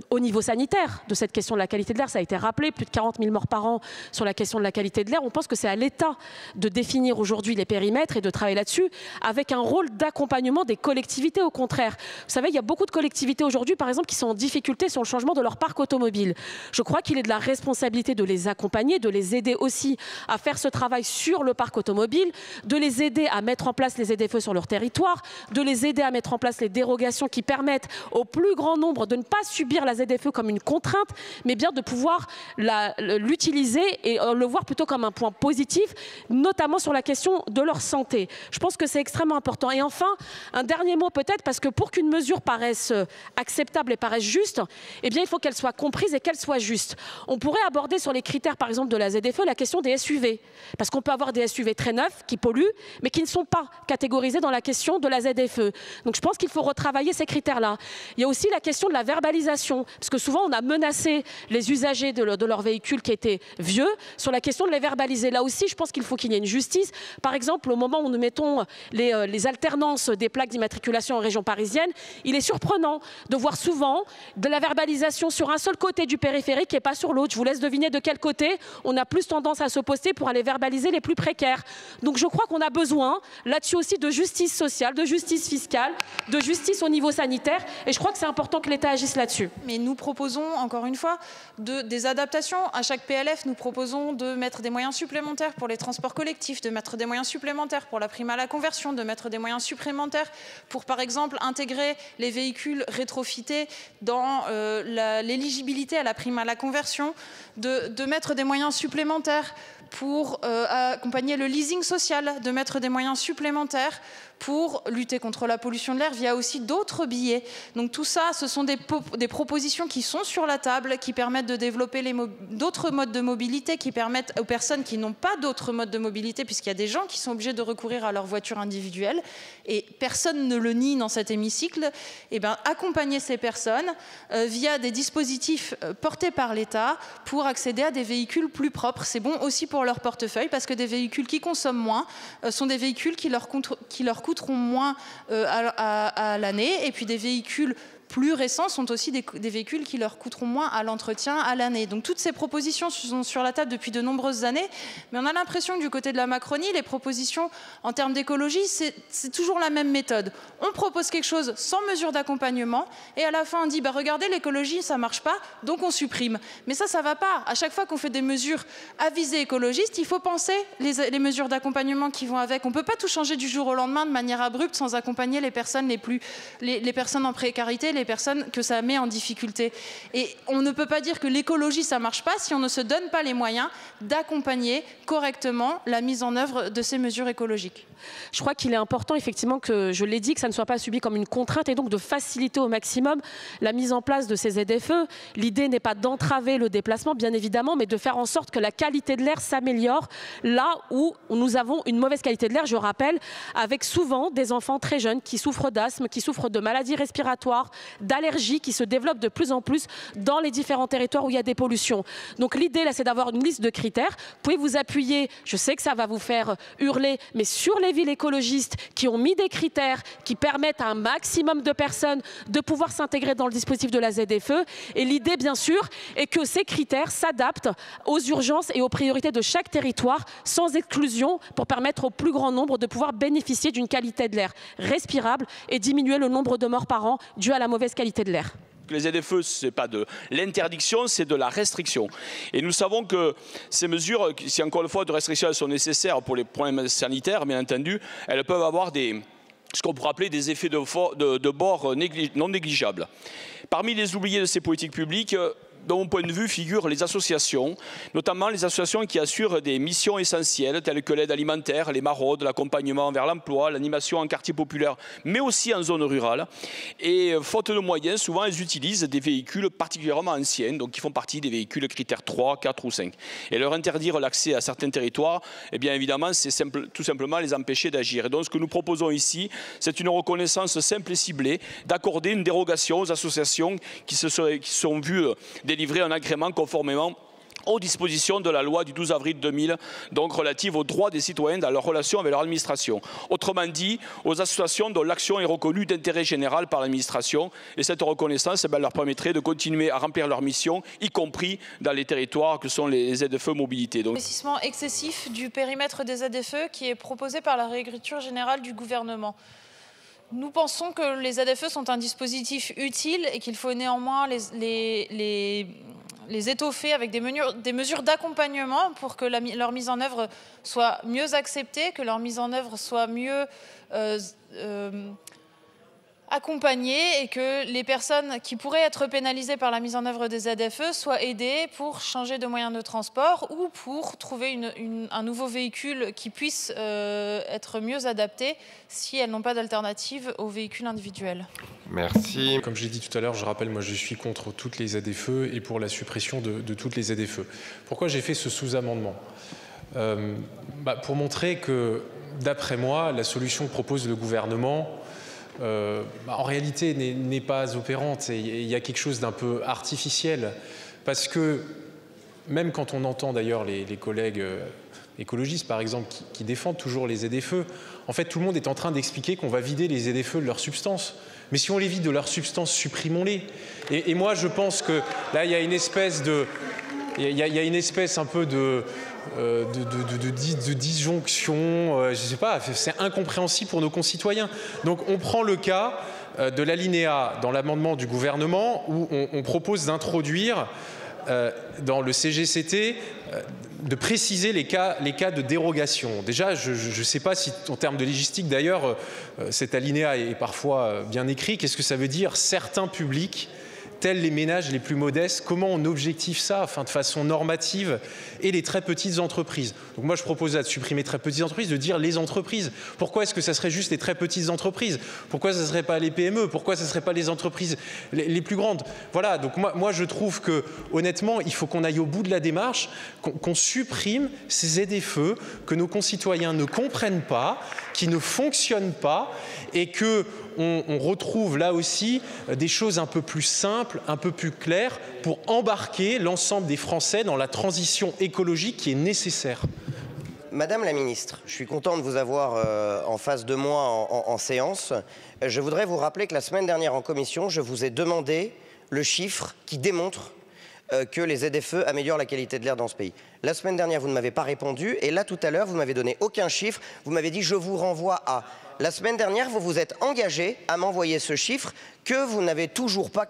au niveau sanitaire de cette question de la qualité de l'air, ça a été rappelé, plus de 40 000 morts par an sur la question de la qualité de l'air, on pense que c'est à l'État de définir aujourd'hui les périmètres et de travailler là-dessus, avec un rôle d'accompagnement des collectivités au contraire. Vous savez, il y a beaucoup de collectivités aujourd'hui, par exemple, qui sont en difficulté sur le changement de leur parc automobile. Je crois qu'il est de la responsabilité de les accompagner, de les aider aussi à faire ce travail sur le parc automobile, de les aider à mettre en place les ZFE sur leur territoire, de les aider à mettre en place les dérogations qui permettent au plus grand nombre de ne pas subir la ZFE comme une contrainte, mais bien de pouvoir l'utiliser et le voir plutôt comme un point positif, notamment sur la question de leur santé. Je pense que c'est extrêmement important. Et enfin, un dernier mot peut-être, parce que pour qu'une mesure paraisse acceptable et paraisse juste, eh bien, il faut qu'elle soit comprise et qu'elle soit juste. On pourrait aborder sur les critères, par exemple, de la ZFE, la question des SUV. Parce qu'on peut avoir des SUV très neufs, qui polluent, mais qui ne sont pas catégorisés dans la question de la ZFE. Donc je pense qu'il faut retravailler ces critères-là. Il y a aussi la question de la verbalisation, parce que souvent on a menacé les usagers de leurs véhicules qui étaient vieux sur la question de les verbaliser. Là aussi, je pense qu'il faut qu'il y ait une justice. Par exemple, au moment où nous mettons les alternances des plaques d'immatriculation en région parisienne, il est surprenant de voir souvent de la verbalisation sur un seul côté du périphérique et pas sur l'autre. Je vous laisse deviner de quel côté on a plus tendance à se poster pour aller verbaliser les plus précaires. Donc je crois qu'on a besoin là-dessus aussi de justice sociale, de justice fiscale, de justice au niveau sanitaire, et je crois que c'est important que l'État agisse là-dessus. Mais nous proposons, encore une fois, des adaptations. À chaque PLF, nous proposons de mettre des moyens supplémentaires pour les transports collectifs, de mettre des moyens supplémentaires pour la prime à la conversion, de mettre des moyens supplémentaires pour, par exemple, intégrer les véhicules rétrofités dans l'éligibilité à la prime à la conversion, de mettre des moyens supplémentaires pour accompagner le leasing social, de mettre des moyens supplémentaires pour lutter contre la pollution de l'air via aussi d'autres billets. Donc tout ça, ce sont des propositions qui sont sur la table, qui permettent de développer d'autres modes de mobilité, qui permettent aux personnes qui n'ont pas d'autres modes de mobilité, puisqu'il y a des gens qui sont obligés de recourir à leur voiture individuelle, et personne ne le nie dans cet hémicycle, et bien, accompagner ces personnes via des dispositifs portés par l'État pour accéder à des véhicules plus propres. C'est bon aussi pour leur portefeuille, parce que des véhicules qui consomment moins sont des véhicules qui leur coûteront moins à l'année, et puis des véhicules plus récents sont aussi des véhicules qui leur coûteront moins à l'entretien à l'année. Donc toutes ces propositions sont sur la table depuis de nombreuses années, mais on a l'impression que du côté de la Macronie, les propositions en termes d'écologie, c'est toujours la même méthode. On propose quelque chose sans mesure d'accompagnement, et à la fin on dit bah, regardez, l'écologie ça marche pas, donc on supprime. Mais ça va pas. À chaque fois qu'on fait des mesures à visée écologiste, il faut penser les mesures d'accompagnement qui vont avec. On peut pas tout changer du jour au lendemain de manière abrupte sans accompagner les personnes les personnes en précarité, les personnes que ça met en difficulté. Et on ne peut pas dire que l'écologie ça marche pas si on ne se donne pas les moyens d'accompagner correctement la mise en œuvre de ces mesures écologiques. Je crois qu'il est important effectivement que, je l'ai dit, que ça ne soit pas subi comme une contrainte, et donc de faciliter au maximum la mise en place de ces ZFE. L'idée n'est pas d'entraver le déplacement, bien évidemment, mais de faire en sorte que la qualité de l'air s'améliore là où nous avons une mauvaise qualité de l'air, je rappelle, avec souvent des enfants très jeunes qui souffrent d'asthme, qui souffrent de maladies respiratoires, d'allergies qui se développent de plus en plus dans les différents territoires où il y a des pollutions. Donc l'idée là, c'est d'avoir une liste de critères. Vous pouvez vous appuyer, je sais que ça va vous faire hurler, mais sur les villes écologistes qui ont mis des critères qui permettent à un maximum de personnes de pouvoir s'intégrer dans le dispositif de la ZFE. Et l'idée, bien sûr, est que ces critères s'adaptent aux urgences et aux priorités de chaque territoire, sans exclusion, pour permettre au plus grand nombre de pouvoir bénéficier d'une qualité de l'air respirable et diminuer le nombre de morts par an dû à la mauvaise qualité de l'air. Les ZFE, ce n'est pas de l'interdiction, c'est de la restriction. Et nous savons que ces mesures, si encore une fois de restriction sont nécessaires pour les problèmes sanitaires, bien entendu, elles peuvent avoir ce qu'on pourrait appeler des effets de bord non négligeables. Parmi les oubliés de ces politiques publiques, dans mon point de vue, figurent les associations, notamment les associations qui assurent des missions essentielles telles que l'aide alimentaire, les maraudes, l'accompagnement vers l'emploi, l'animation en quartier populaire, mais aussi en zone rurale. Et faute de moyens, souvent elles utilisent des véhicules particulièrement anciens, donc qui font partie des véhicules critères 3, 4 ou 5. Et leur interdire l'accès à certains territoires, eh bien évidemment, c'est tout simplement les empêcher d'agir. Et donc ce que nous proposons ici, c'est une reconnaissance simple et ciblée, d'accorder une dérogation aux associations qui se sont vues délivrer un agrément conformément aux dispositions de la loi du 12 avril 2000, donc relative aux droits des citoyens dans leur relation avec leur administration. Autrement dit, aux associations dont l'action est reconnue d'intérêt général par l'administration. Et cette reconnaissance leur permettrait de continuer à remplir leur mission, y compris dans les territoires que sont les ZFE mobilité. L'investissement excessif du périmètre des ZFE qui est proposé par la réécriture générale du gouvernement. Nous pensons que les ZFE sont un dispositif utile et qu'il faut néanmoins les étoffer avec des mesures d'accompagnement pour que leur mise en œuvre soit mieux acceptée, que leur mise en œuvre soit mieux accompagnée et que les personnes qui pourraient être pénalisées par la mise en œuvre des ZFE soient aidées pour changer de moyen de transport ou pour trouver un nouveau véhicule qui puisse être mieux adapté si elles n'ont pas d'alternative aux véhicules individuels. Merci. Comme j'ai dit tout à l'heure, je rappelle, moi je suis contre toutes les ZFE et pour la suppression de toutes les ZFE. Pourquoi j'ai fait ce sous-amendement ? Pour montrer que, d'après moi, la solution que propose le gouvernement en réalité n'est pas opérante et il y a quelque chose d'un peu artificiel parce que même quand on entend d'ailleurs les collègues écologistes par exemple qui défendent toujours les ZFE, en fait tout le monde est en train d'expliquer qu'on va vider les ZFE de leur substance. Mais si on les vide de leur substance, supprimons-les. Et moi je pense que là il y a une espèce un peu de disjonction, je sais pas, c'est incompréhensible pour nos concitoyens. Donc on prend le cas de l'alinéa dans l'amendement du gouvernement où on propose d'introduire dans le CGCT de préciser les cas de dérogation. Déjà, je ne sais pas si en termes de légistique d'ailleurs cet alinéa est parfois bien écrit. Qu'est-ce que ça veut dire certains publics tels les ménages les plus modestes, comment on objective ça de façon normative et les très petites entreprises. Donc moi je propose de supprimer très petites entreprises, de dire les entreprises. Pourquoi est-ce que ça serait juste les très petites entreprises? Pourquoi ça ne serait pas les PME? Pourquoi ça ne serait pas les entreprises les plus grandes? Voilà, donc moi je trouve que honnêtement il faut qu'on aille au bout de la démarche, qu'on supprime ces ZFE que nos concitoyens ne comprennent pas, qui ne fonctionnent pas et que on retrouve là aussi des choses un peu plus simples, un peu plus claires pour embarquer l'ensemble des Français dans la transition écologique qui est nécessaire. Madame la ministre, je suis content de vous avoir en face de moi en séance. Je voudrais vous rappeler que la semaine dernière en commission, je vous ai demandé le chiffre qui démontre que les ZFE améliorent la qualité de l'air dans ce pays. La semaine dernière, vous ne m'avez pas répondu et là tout à l'heure, vous ne m'avez donné aucun chiffre. Vous m'avez dit je vous renvoie à... La semaine dernière, vous vous êtes engagé à m'envoyer ce chiffre que vous ne m'avez toujours pas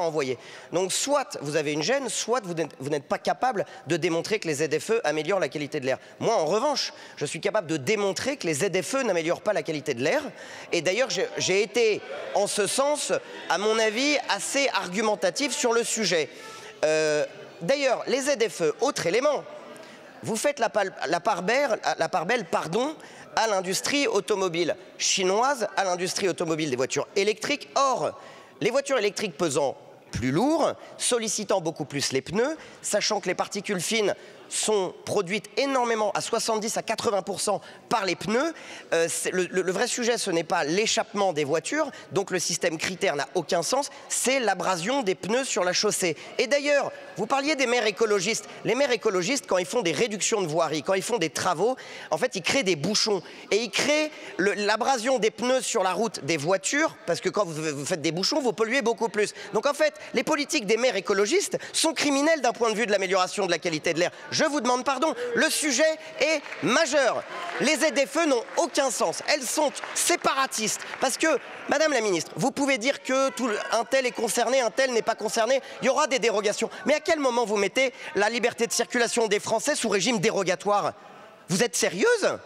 envoyé. Donc soit vous avez une gêne, soit vous n'êtes pas capable de démontrer que les ZFE améliorent la qualité de l'air. Moi, en revanche, je suis capable de démontrer que les ZFE n'améliorent pas la qualité de l'air. Et d'ailleurs, j'ai été, en ce sens, à mon avis, assez argumentatif sur le sujet. D'ailleurs, les ZFE, autre élément, vous faites la part belle, à l'industrie automobile chinoise, à l'industrie automobile des voitures électriques. Or, les voitures électriques pesant plus lourd, sollicitant beaucoup plus les pneus, sachant que les particules fines sont produites énormément, à 70 à 80% par les pneus. Le vrai sujet, ce n'est pas l'échappement des voitures, donc le système critère n'a aucun sens, c'est l'abrasion des pneus sur la chaussée. Et d'ailleurs, vous parliez des maires écologistes. Les maires écologistes, quand ils font des réductions de voirie, quand ils font des travaux, en fait, ils créent des bouchons. Et ils créent l'abrasion des pneus sur la route des voitures, parce que quand vous faites des bouchons, vous polluez beaucoup plus. Donc en fait, les politiques des maires écologistes sont criminelles d'un point de vue de l'amélioration de la qualité de l'air. Je vous demande pardon, le sujet est majeur. Les ZFE n'ont aucun sens, elles sont séparatistes. Parce que, Madame la Ministre, vous pouvez dire que un tel est concerné, un tel n'est pas concerné, il y aura des dérogations. Mais à quel moment vous mettez la liberté de circulation des Français sous régime dérogatoire? Vous êtes sérieuse?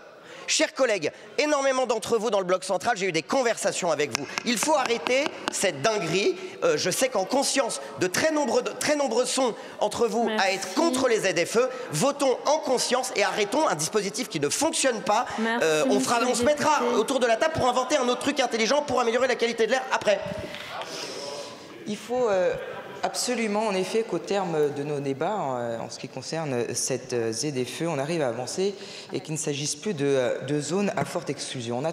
Chers collègues, énormément d'entre vous dans le bloc central, j'ai eu des conversations avec vous. Il faut arrêter cette dinguerie. Je sais qu'en conscience, de très nombreux sont entre vous à être contre les ZFE. Votons en conscience et arrêtons un dispositif qui ne fonctionne pas. On se mettra autour de la table pour inventer un autre truc intelligent pour améliorer la qualité de l'air après. Il faut absolument, en effet, qu'au terme de nos débats, en ce qui concerne cette ZFE, on arrive à avancer et qu'il ne s'agisse plus de zones à forte exclusion. On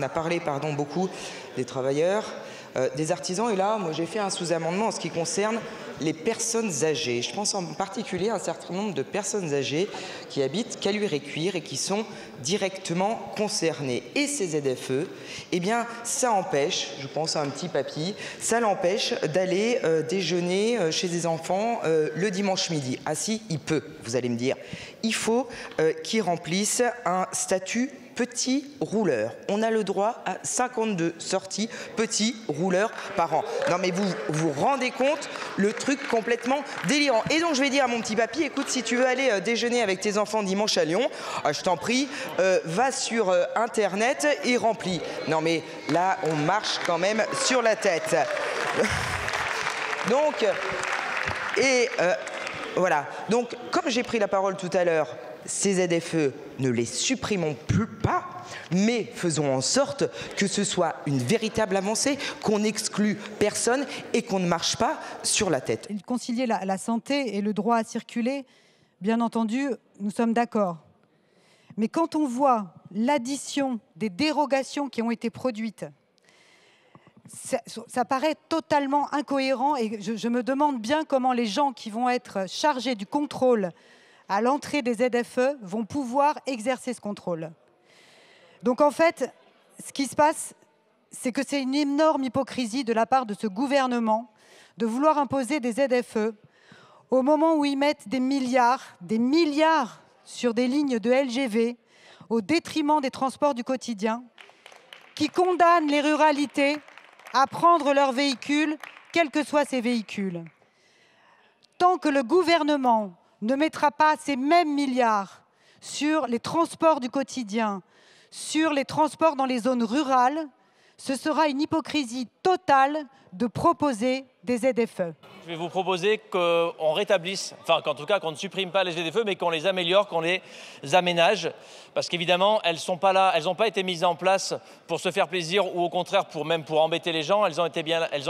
a parlé beaucoup des travailleurs, des artisans, et là, moi, j'ai fait un sous-amendement en ce qui concerne les personnes âgées. Je pense en particulier à un certain nombre de personnes âgées qui habitent Caluire-et-Cuire et qui sont directement concernées. Et ces ZFE, eh bien, ça empêche, je pense à un petit papy, ça l'empêche d'aller déjeuner chez des enfants le dimanche midi. Ah si, il peut, vous allez me dire. Il faut qu'ils remplissent un statut petit rouleur. On a le droit à 52 sorties petits rouleurs par an. Non mais vous vous rendez compte, le truc complètement délirant. Et donc je vais dire à mon petit papy, écoute, si tu veux aller déjeuner avec tes enfants dimanche à Lyon, je t'en prie, va sur Internet et remplis. Non mais là, on marche quand même sur la tête. Donc, voilà. Donc, comme j'ai pris la parole tout à l'heure, ces ZFE, ne les supprimons plus pas, mais faisons en sorte que ce soit une véritable avancée, qu'on n'exclue personne et qu'on ne marche pas sur la tête. Concilier la santé et le droit à circuler, bien entendu, nous sommes d'accord. Mais quand on voit l'addition des dérogations qui ont été produites, ça paraît totalement incohérent et je me demande bien comment les gens qui vont être chargés du contrôle à l'entrée des ZFE vont pouvoir exercer ce contrôle. Donc en fait, ce qui se passe, c'est que c'est une énorme hypocrisie de la part de ce gouvernement de vouloir imposer des ZFE au moment où ils mettent des milliards sur des lignes de LGV au détriment des transports du quotidien, qui condamnent les ruralités à prendre leurs véhicules, quels que soient ces véhicules. Tant que le gouvernement ne mettra pas ces mêmes milliards sur les transports du quotidien, sur les transports dans les zones rurales, ce sera une hypocrisie totale de proposer des ZFE. Je vais vous proposer qu'on rétablisse, enfin qu'en tout cas qu'on ne supprime pas les ZFE, mais qu'on les améliore, qu'on les aménage, parce qu'évidemment elles sont pas là, elles n'ont pas été mises en place pour se faire plaisir ou au contraire pour embêter les gens. Elles ont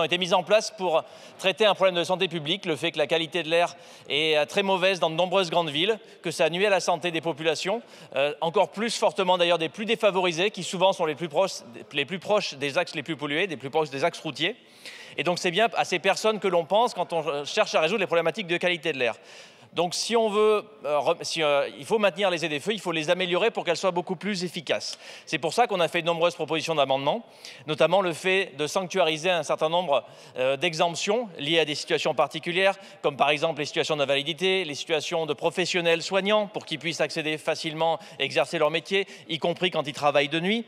été mises en place pour traiter un problème de santé publique, le fait que la qualité de l'air est très mauvaise dans de nombreuses grandes villes, que ça nuit à la santé des populations, encore plus fortement d'ailleurs des plus défavorisés, qui souvent sont les plus proches des axes les plus pollués, des plus proches des axes routiers. Et donc c'est bien à ces personnes que l'on pense quand on cherche à résoudre les problématiques de qualité de l'air. Donc si on veut, il faut maintenir les ZFE, il faut les améliorer pour qu'elles soient beaucoup plus efficaces. C'est pour ça qu'on a fait de nombreuses propositions d'amendements, notamment le fait de sanctuariser un certain nombre d'exemptions liées à des situations particulières, comme par exemple les situations d'invalidité, les situations de professionnels soignants pour qu'ils puissent accéder facilement et exercer leur métier, y compris quand ils travaillent de nuit.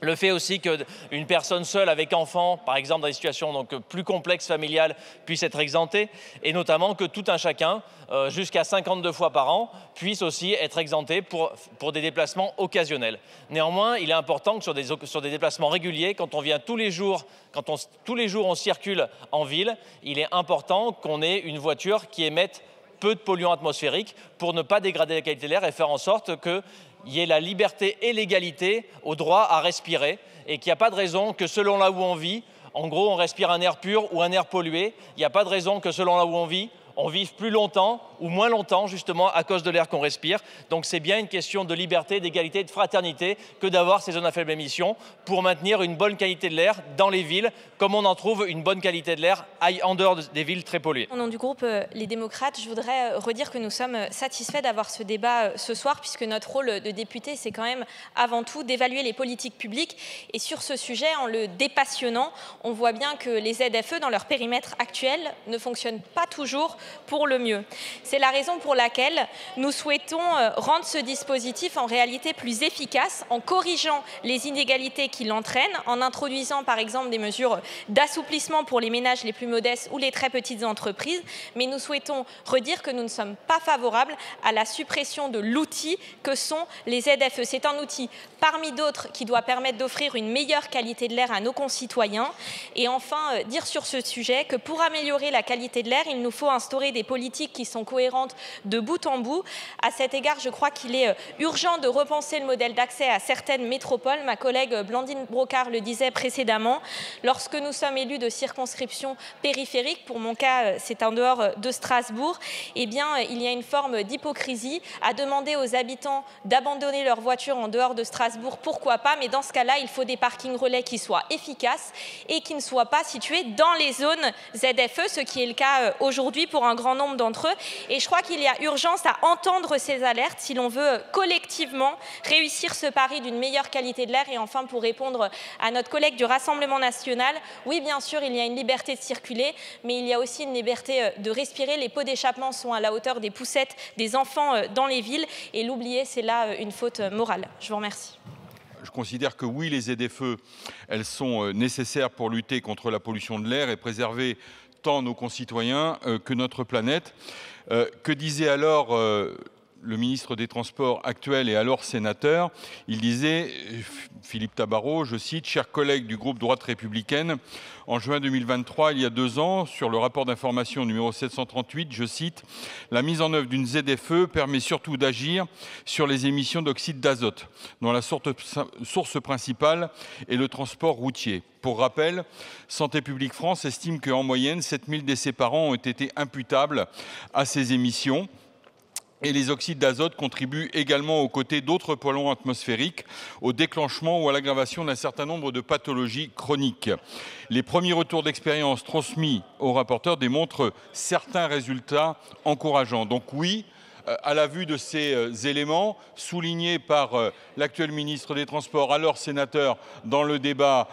Le fait aussi qu'une personne seule avec enfant, par exemple dans des situations donc plus complexes familiales, puisse être exemptée, et notamment que tout un chacun, jusqu'à 52 fois par an, puisse aussi être exempté pour des déplacements occasionnels. Néanmoins, il est important que sur des déplacements réguliers, quand on vient tous les jours on circule en ville, il est important qu'on ait une voiture qui émette peu de polluants atmosphériques pour ne pas dégrader la qualité de l'air et faire en sorte qu'il y ait la liberté et l'égalité au droit à respirer et qu'il n'y a pas de raison que selon là où on vit, en gros on respire un air pur ou un air pollué, il n'y a pas de raison que selon là où on vive plus longtemps ou moins longtemps justement à cause de l'air qu'on respire. Donc c'est bien une question de liberté, d'égalité, de fraternité que d'avoir ces zones à faible émission pour maintenir une bonne qualité de l'air dans les villes, comme on en trouve une bonne qualité de l'air en dehors des villes très polluées. Au nom du groupe Les Démocrates, je voudrais redire que nous sommes satisfaits d'avoir ce débat ce soir, puisque notre rôle de député, c'est quand même avant tout d'évaluer les politiques publiques. Et sur ce sujet, en le dépassionnant, on voit bien que les ZFE, dans leur périmètre actuel, ne fonctionnent pas toujours pour le mieux. C'est la raison pour laquelle nous souhaitons rendre ce dispositif en réalité plus efficace en corrigeant les inégalités qu'il entraîne, en introduisant par exemple des mesures d'assouplissement pour les ménages les plus modestes ou les très petites entreprises, mais nous souhaitons redire que nous ne sommes pas favorables à la suppression de l'outil que sont les ZFE. C'est un outil parmi d'autres qui doit permettre d'offrir une meilleure qualité de l'air à nos concitoyens. Et enfin, dire sur ce sujet que pour améliorer la qualité de l'air, il nous faut instaurer des politiques qui sont cohérentes de bout en bout. À cet égard, je crois qu'il est urgent de repenser le modèle d'accès à certaines métropoles. Ma collègue Blandine Brocard le disait précédemment. Lorsque nous sommes élus de circonscriptions périphériques, pour mon cas, c'est en dehors de Strasbourg, eh bien, il y a une forme d'hypocrisie à demander aux habitants d'abandonner leur voiture en dehors de Strasbourg. Pourquoi pas? Mais dans ce cas-là, il faut des parkings relais qui soient efficaces et qui ne soient pas situés dans les zones ZFE, ce qui est le cas aujourd'hui pour un grand nombre d'entre eux. Et je crois qu'il y a urgence à entendre ces alertes si l'on veut collectivement réussir ce pari d'une meilleure qualité de l'air. Et enfin, pour répondre à notre collègue du Rassemblement national, oui, bien sûr, il y a une liberté de circuler, mais il y a aussi une liberté de respirer. Les pots d'échappement sont à la hauteur des poussettes des enfants dans les villes. Et l'oublier, c'est là une faute morale. Je vous remercie. Je considère que oui, les ZFE, elles sont nécessaires pour lutter contre la pollution de l'air et préserver tant nos concitoyens que notre planète. Que disait alors le ministre des Transports actuel et alors sénateur? Il disait, Philippe Tabarot, je cite, « Chers collègues du groupe Droite républicaine, en juin 2023, il y a 2 ans, sur le rapport d'information numéro 738, je cite, « La mise en œuvre d'une ZFE permet surtout d'agir sur les émissions d'oxyde d'azote, dont la source principale est le transport routier. Pour rappel, Santé publique France estime qu'en moyenne, 7000 décès par an ont été imputables à ces émissions. Et les oxydes d'azote contribuent également aux côtés d'autres polluants atmosphériques au déclenchement ou à l'aggravation d'un certain nombre de pathologies chroniques. Les premiers retours d'expérience transmis aux rapporteurs démontrent certains résultats encourageants. Donc oui, à la vue de ces éléments soulignés par l'actuel ministre des Transports, alors sénateur, dans le débat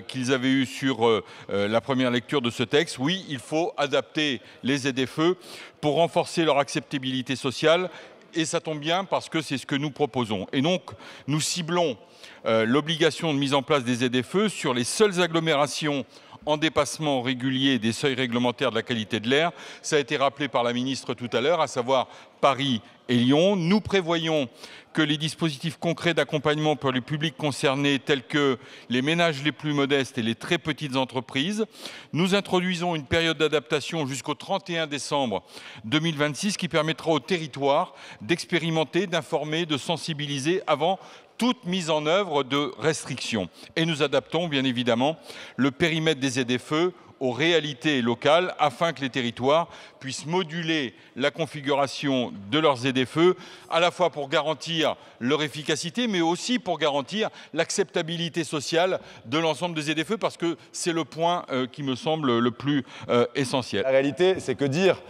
qu'ils avaient eu sur la première lecture de ce texte, oui, il faut adapter les ZFE pour renforcer leur acceptabilité sociale. Et ça tombe bien parce que c'est ce que nous proposons. Et donc, nous ciblons l'obligation de mise en place des ZFE sur les seules agglomérations en dépassement régulier des seuils réglementaires de la qualité de l'air. Ça a été rappelé par la ministre tout à l'heure, à savoir Paris et Lyon. Nous prévoyons que les dispositifs concrets d'accompagnement pour les publics concernés, tels que les ménages les plus modestes et les très petites entreprises, nous introduisons une période d'adaptation jusqu'au 31 décembre 2026 qui permettra au territoire d'expérimenter, d'informer, de sensibiliser avant toute mise en œuvre de restrictions. Et nous adaptons bien évidemment le périmètre des ZFE aux réalités locales afin que les territoires puissent moduler la configuration de leurs ZFE à la fois pour garantir leur efficacité mais aussi pour garantir l'acceptabilité sociale de l'ensemble des ZFE parce que c'est le point qui me semble le plus essentiel. La réalité, c'est que dire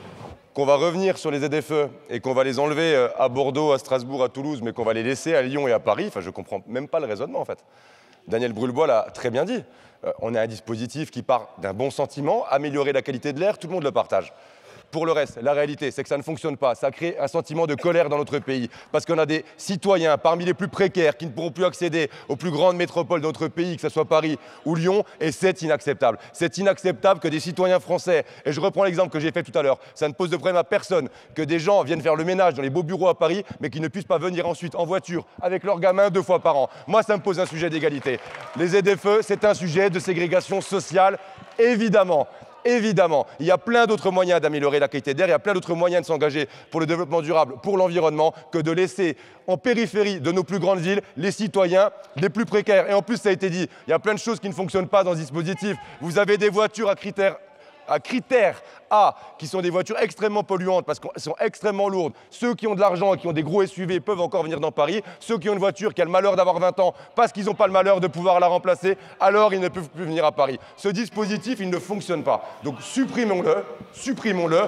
qu'on va revenir sur les ZFE et qu'on va les enlever à Bordeaux, à Strasbourg, à Toulouse, mais qu'on va les laisser à Lyon et à Paris, enfin je ne comprends même pas le raisonnement en fait. Daniel Brühlbois l'a très bien dit. On a un dispositif qui part d'un bon sentiment, améliorer la qualité de l'air, tout le monde le partage. Pour le reste, la réalité, c'est que ça ne fonctionne pas. Ça crée un sentiment de colère dans notre pays. Parce qu'on a des citoyens parmi les plus précaires qui ne pourront plus accéder aux plus grandes métropoles de notre pays, que ce soit Paris ou Lyon, et c'est inacceptable. C'est inacceptable que des citoyens français, et je reprends l'exemple que j'ai fait tout à l'heure, ça ne pose de problème à personne, que des gens viennent faire le ménage dans les beaux bureaux à Paris, mais qu'ils ne puissent pas venir ensuite en voiture avec leurs gamins 2 fois par an. Moi, ça me pose un sujet d'égalité. Les ZFE, c'est un sujet de ségrégation sociale, évidemment. Évidemment, il y a plein d'autres moyens d'améliorer la qualité d'air, il y a plein d'autres moyens de s'engager pour le développement durable, pour l'environnement, que de laisser en périphérie de nos plus grandes villes les citoyens les plus précaires. Et en plus, ça a été dit, il y a plein de choses qui ne fonctionnent pas dans ce dispositif. Vous avez des voitures à critères A, qui sont des voitures extrêmement polluantes parce qu'elles sont extrêmement lourdes. Ceux qui ont de l'argent et qui ont des gros SUV peuvent encore venir dans Paris. Ceux qui ont une voiture qui a le malheur d'avoir 20 ans parce qu'ils n'ont pas le malheur de pouvoir la remplacer, alors ils ne peuvent plus venir à Paris. Ce dispositif, il ne fonctionne pas. Donc supprimons-le, supprimons-le.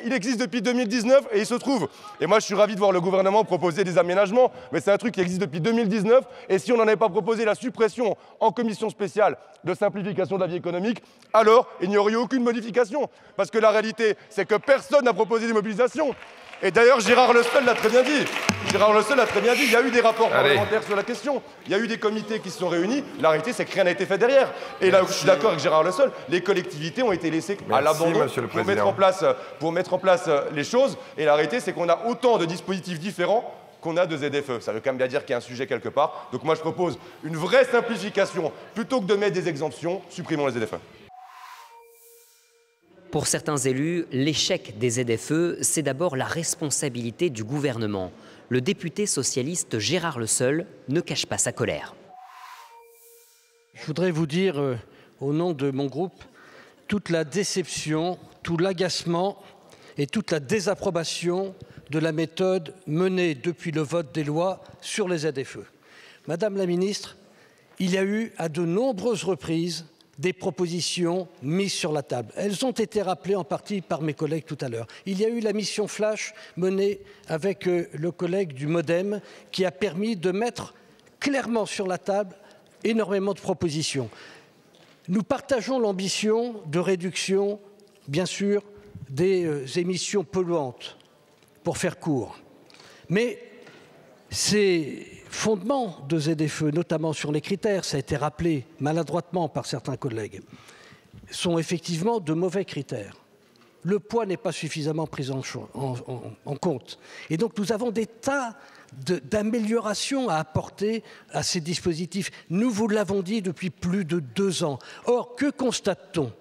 Il existe depuis 2019 et il se trouve. Et moi, je suis ravi de voir le gouvernement proposer des aménagements, mais c'est un truc qui existe depuis 2019. Et si on n'en avait pas proposé la suppression en commission spéciale de simplification de la vie économique, alors il n'y aurait eu aucune modification. Parce que la réalité, c'est que personne n'a proposé des mobilisations. Et d'ailleurs, Gérard Leseul l'a très bien dit. Gérard Leseul a très bien dit, il y a eu des rapports parlementaires sur la question. Il y a eu des comités qui se sont réunis. La réalité, c'est que rien n'a été fait derrière. Et là où je suis d'accord avec Gérard Leseul, les collectivités ont été laissées à l'abandon pour mettre en place les choses. Et la réalité, c'est qu'on a autant de dispositifs différents qu'on a de ZFE. Ça veut quand même bien dire qu'il y a un sujet quelque part. Donc moi, je propose une vraie simplification. Plutôt que de mettre des exemptions, supprimons les ZFE. Pour certains élus, l'échec des ZFE, c'est d'abord la responsabilité du gouvernement. Le député socialiste Gérard Leseul ne cache pas sa colère. Je voudrais vous dire, au nom de mon groupe, toute la déception, tout l'agacement et toute la désapprobation de la méthode menée depuis le vote des lois sur les ZFE. Madame la ministre, il y a eu à de nombreuses reprises des propositions mises sur la table. Elles ont été rappelées en partie par mes collègues tout à l'heure. Il y a eu la mission Flash menée avec le collègue du MoDem qui a permis de mettre clairement sur la table énormément de propositions. Nous partageons l'ambition de réduction, bien sûr, des émissions polluantes, pour faire court. Mais ces fondements de ZFE, notamment sur les critères, ça a été rappelé maladroitement par certains collègues, sont effectivement de mauvais critères. Le poids n'est pas suffisamment pris en compte. Et donc nous avons des tas d'améliorations à apporter à ces dispositifs. Nous vous l'avons dit depuis plus de 2 ans. Or, que constate-t-on?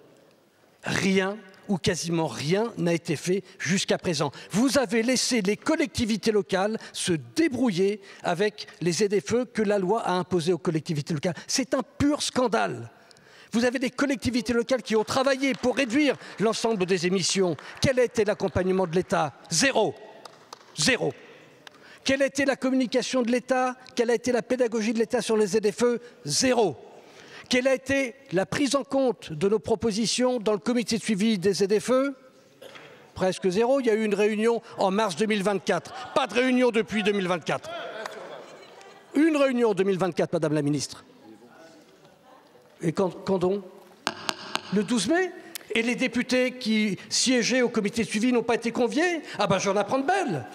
Rien ou quasiment rien n'a été fait jusqu'à présent. Vous avez laissé les collectivités locales se débrouiller avec les ZFE que la loi a imposées aux collectivités locales. C'est un pur scandale. Vous avez des collectivités locales qui ont travaillé pour réduire l'ensemble des émissions. Quel a été l'accompagnement de l'État? Zéro. Zéro. Quelle a été la communication de l'État? Quelle a été la pédagogie de l'État sur les ZFE? Zéro. Quelle a été la prise en compte de nos propositions dans le comité de suivi des ZFE? Presque zéro. Il y a eu une réunion en mars 2024. Pas de réunion depuis 2024. Une réunion en 2024, Madame la Ministre. Et quand donc? Le 12 mai? Et les députés qui siégeaient au comité de suivi n'ont pas été conviés? Ah ben j'en apprends de belles.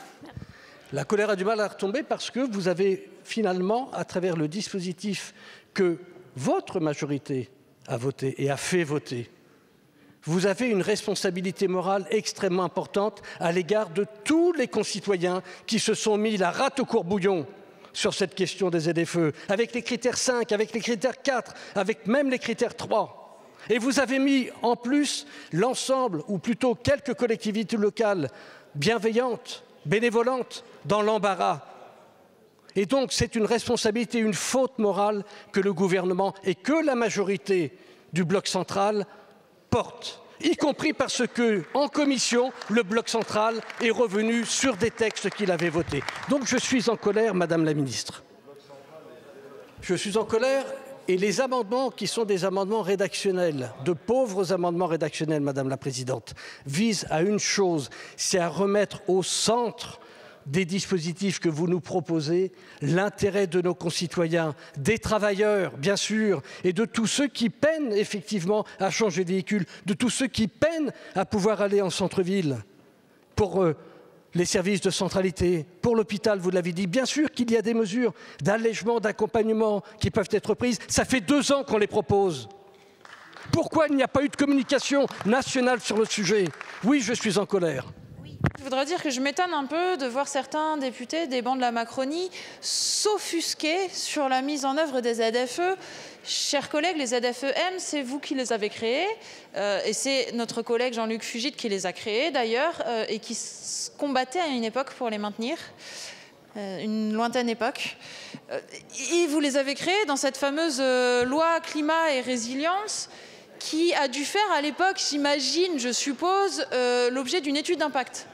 La colère a du mal à retomber parce que vous avez finalement, à travers le dispositif que votre majorité a voté et a fait voter, vous avez une responsabilité morale extrêmement importante à l'égard de tous les concitoyens qui se sont mis la rate au courbouillon sur cette question des ZFE, avec les critères 5, avec les critères 4, avec même les critères 3. Et vous avez mis en plus l'ensemble, ou plutôt quelques collectivités locales bienveillantes, bénévolentes, dans l'embarras. Et donc, c'est une responsabilité, une faute morale que le gouvernement et que la majorité du bloc central portent, y compris parce que, en commission, le bloc central est revenu sur des textes qu'il avait votés. Donc, je suis en colère, Madame la Ministre. Je suis en colère et les amendements qui sont des amendements rédactionnels, de pauvres amendements rédactionnels, Madame la Présidente, visent à une chose, c'est à remettre au centre des dispositifs que vous nous proposez, l'intérêt de nos concitoyens, des travailleurs, bien sûr, et de tous ceux qui peinent effectivement à changer de véhicule, de tous ceux qui peinent à pouvoir aller en centre-ville, pour les services de centralité, pour l'hôpital, vous l'avez dit. Bien sûr qu'il y a des mesures d'allègement, d'accompagnement qui peuvent être prises. Ça fait 2 ans qu'on les propose. Pourquoi il n'y a pas eu de communication nationale sur le sujet? Oui, je suis en colère. Je voudrais dire que je m'étonne un peu de voir certains députés des bancs de la Macronie s'offusquer sur la mise en œuvre des ZFE. Chers collègues, les ZFE-M, c'est vous qui les avez créés, et c'est notre collègue Jean-Luc Fugit qui les a créés d'ailleurs, et qui combattait à une époque pour les maintenir, une lointaine époque. Et vous les avez créés dans cette fameuse loi climat et résilience, qui a dû faire à l'époque, j'imagine, je suppose, l'objet d'une étude d'impact.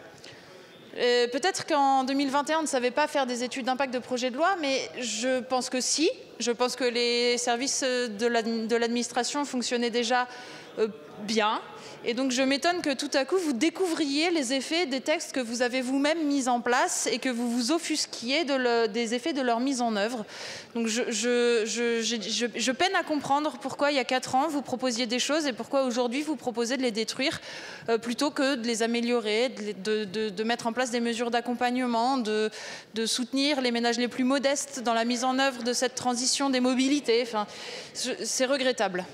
Peut-être qu'en 2021, on ne savait pas faire des études d'impact de projet de loi, mais je pense que si. Je pense que les services de l'administration fonctionnaient déjà bien. Et donc je m'étonne que tout à coup vous découvriez les effets des textes que vous avez vous-même mis en place et que vous vous offusquiez des effets de leur mise en œuvre. Donc je peine à comprendre pourquoi il y a 4 ans vous proposiez des choses et pourquoi aujourd'hui vous proposez de les détruire plutôt que de les améliorer, de mettre en place des mesures d'accompagnement, de soutenir les ménages les plus modestes dans la mise en œuvre de cette transition des mobilités. Enfin, c'est regrettable.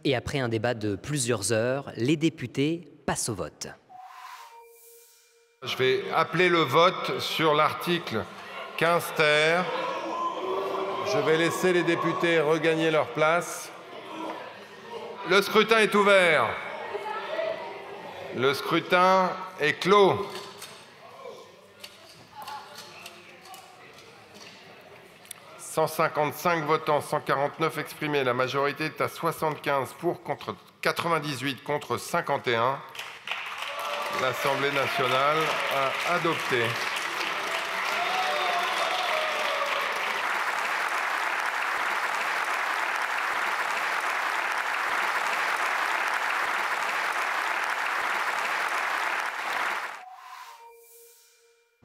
Et après un débat de plusieurs heures, les députés passent au vote. Je vais appeler le vote sur l'article 15 ter. Je vais laisser les députés regagner leur place. Le scrutin est ouvert. Le scrutin est clos. « 155 votants, 149 exprimés. La majorité est à 75 pour, contre 98 contre 51. L'Assemblée nationale a adopté.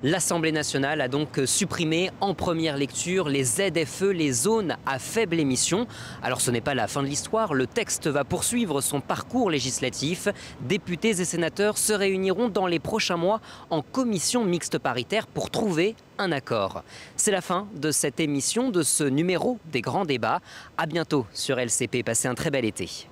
L'Assemblée nationale a donc supprimé en première lecture les ZFE, les zones à faible émission. Alors ce n'est pas la fin de l'histoire, le texte va poursuivre son parcours législatif. Députés et sénateurs se réuniront dans les prochains mois en commission mixte paritaire pour trouver un accord. C'est la fin de cette émission, de ce numéro des grands débats. À bientôt sur LCP, passez un très bel été.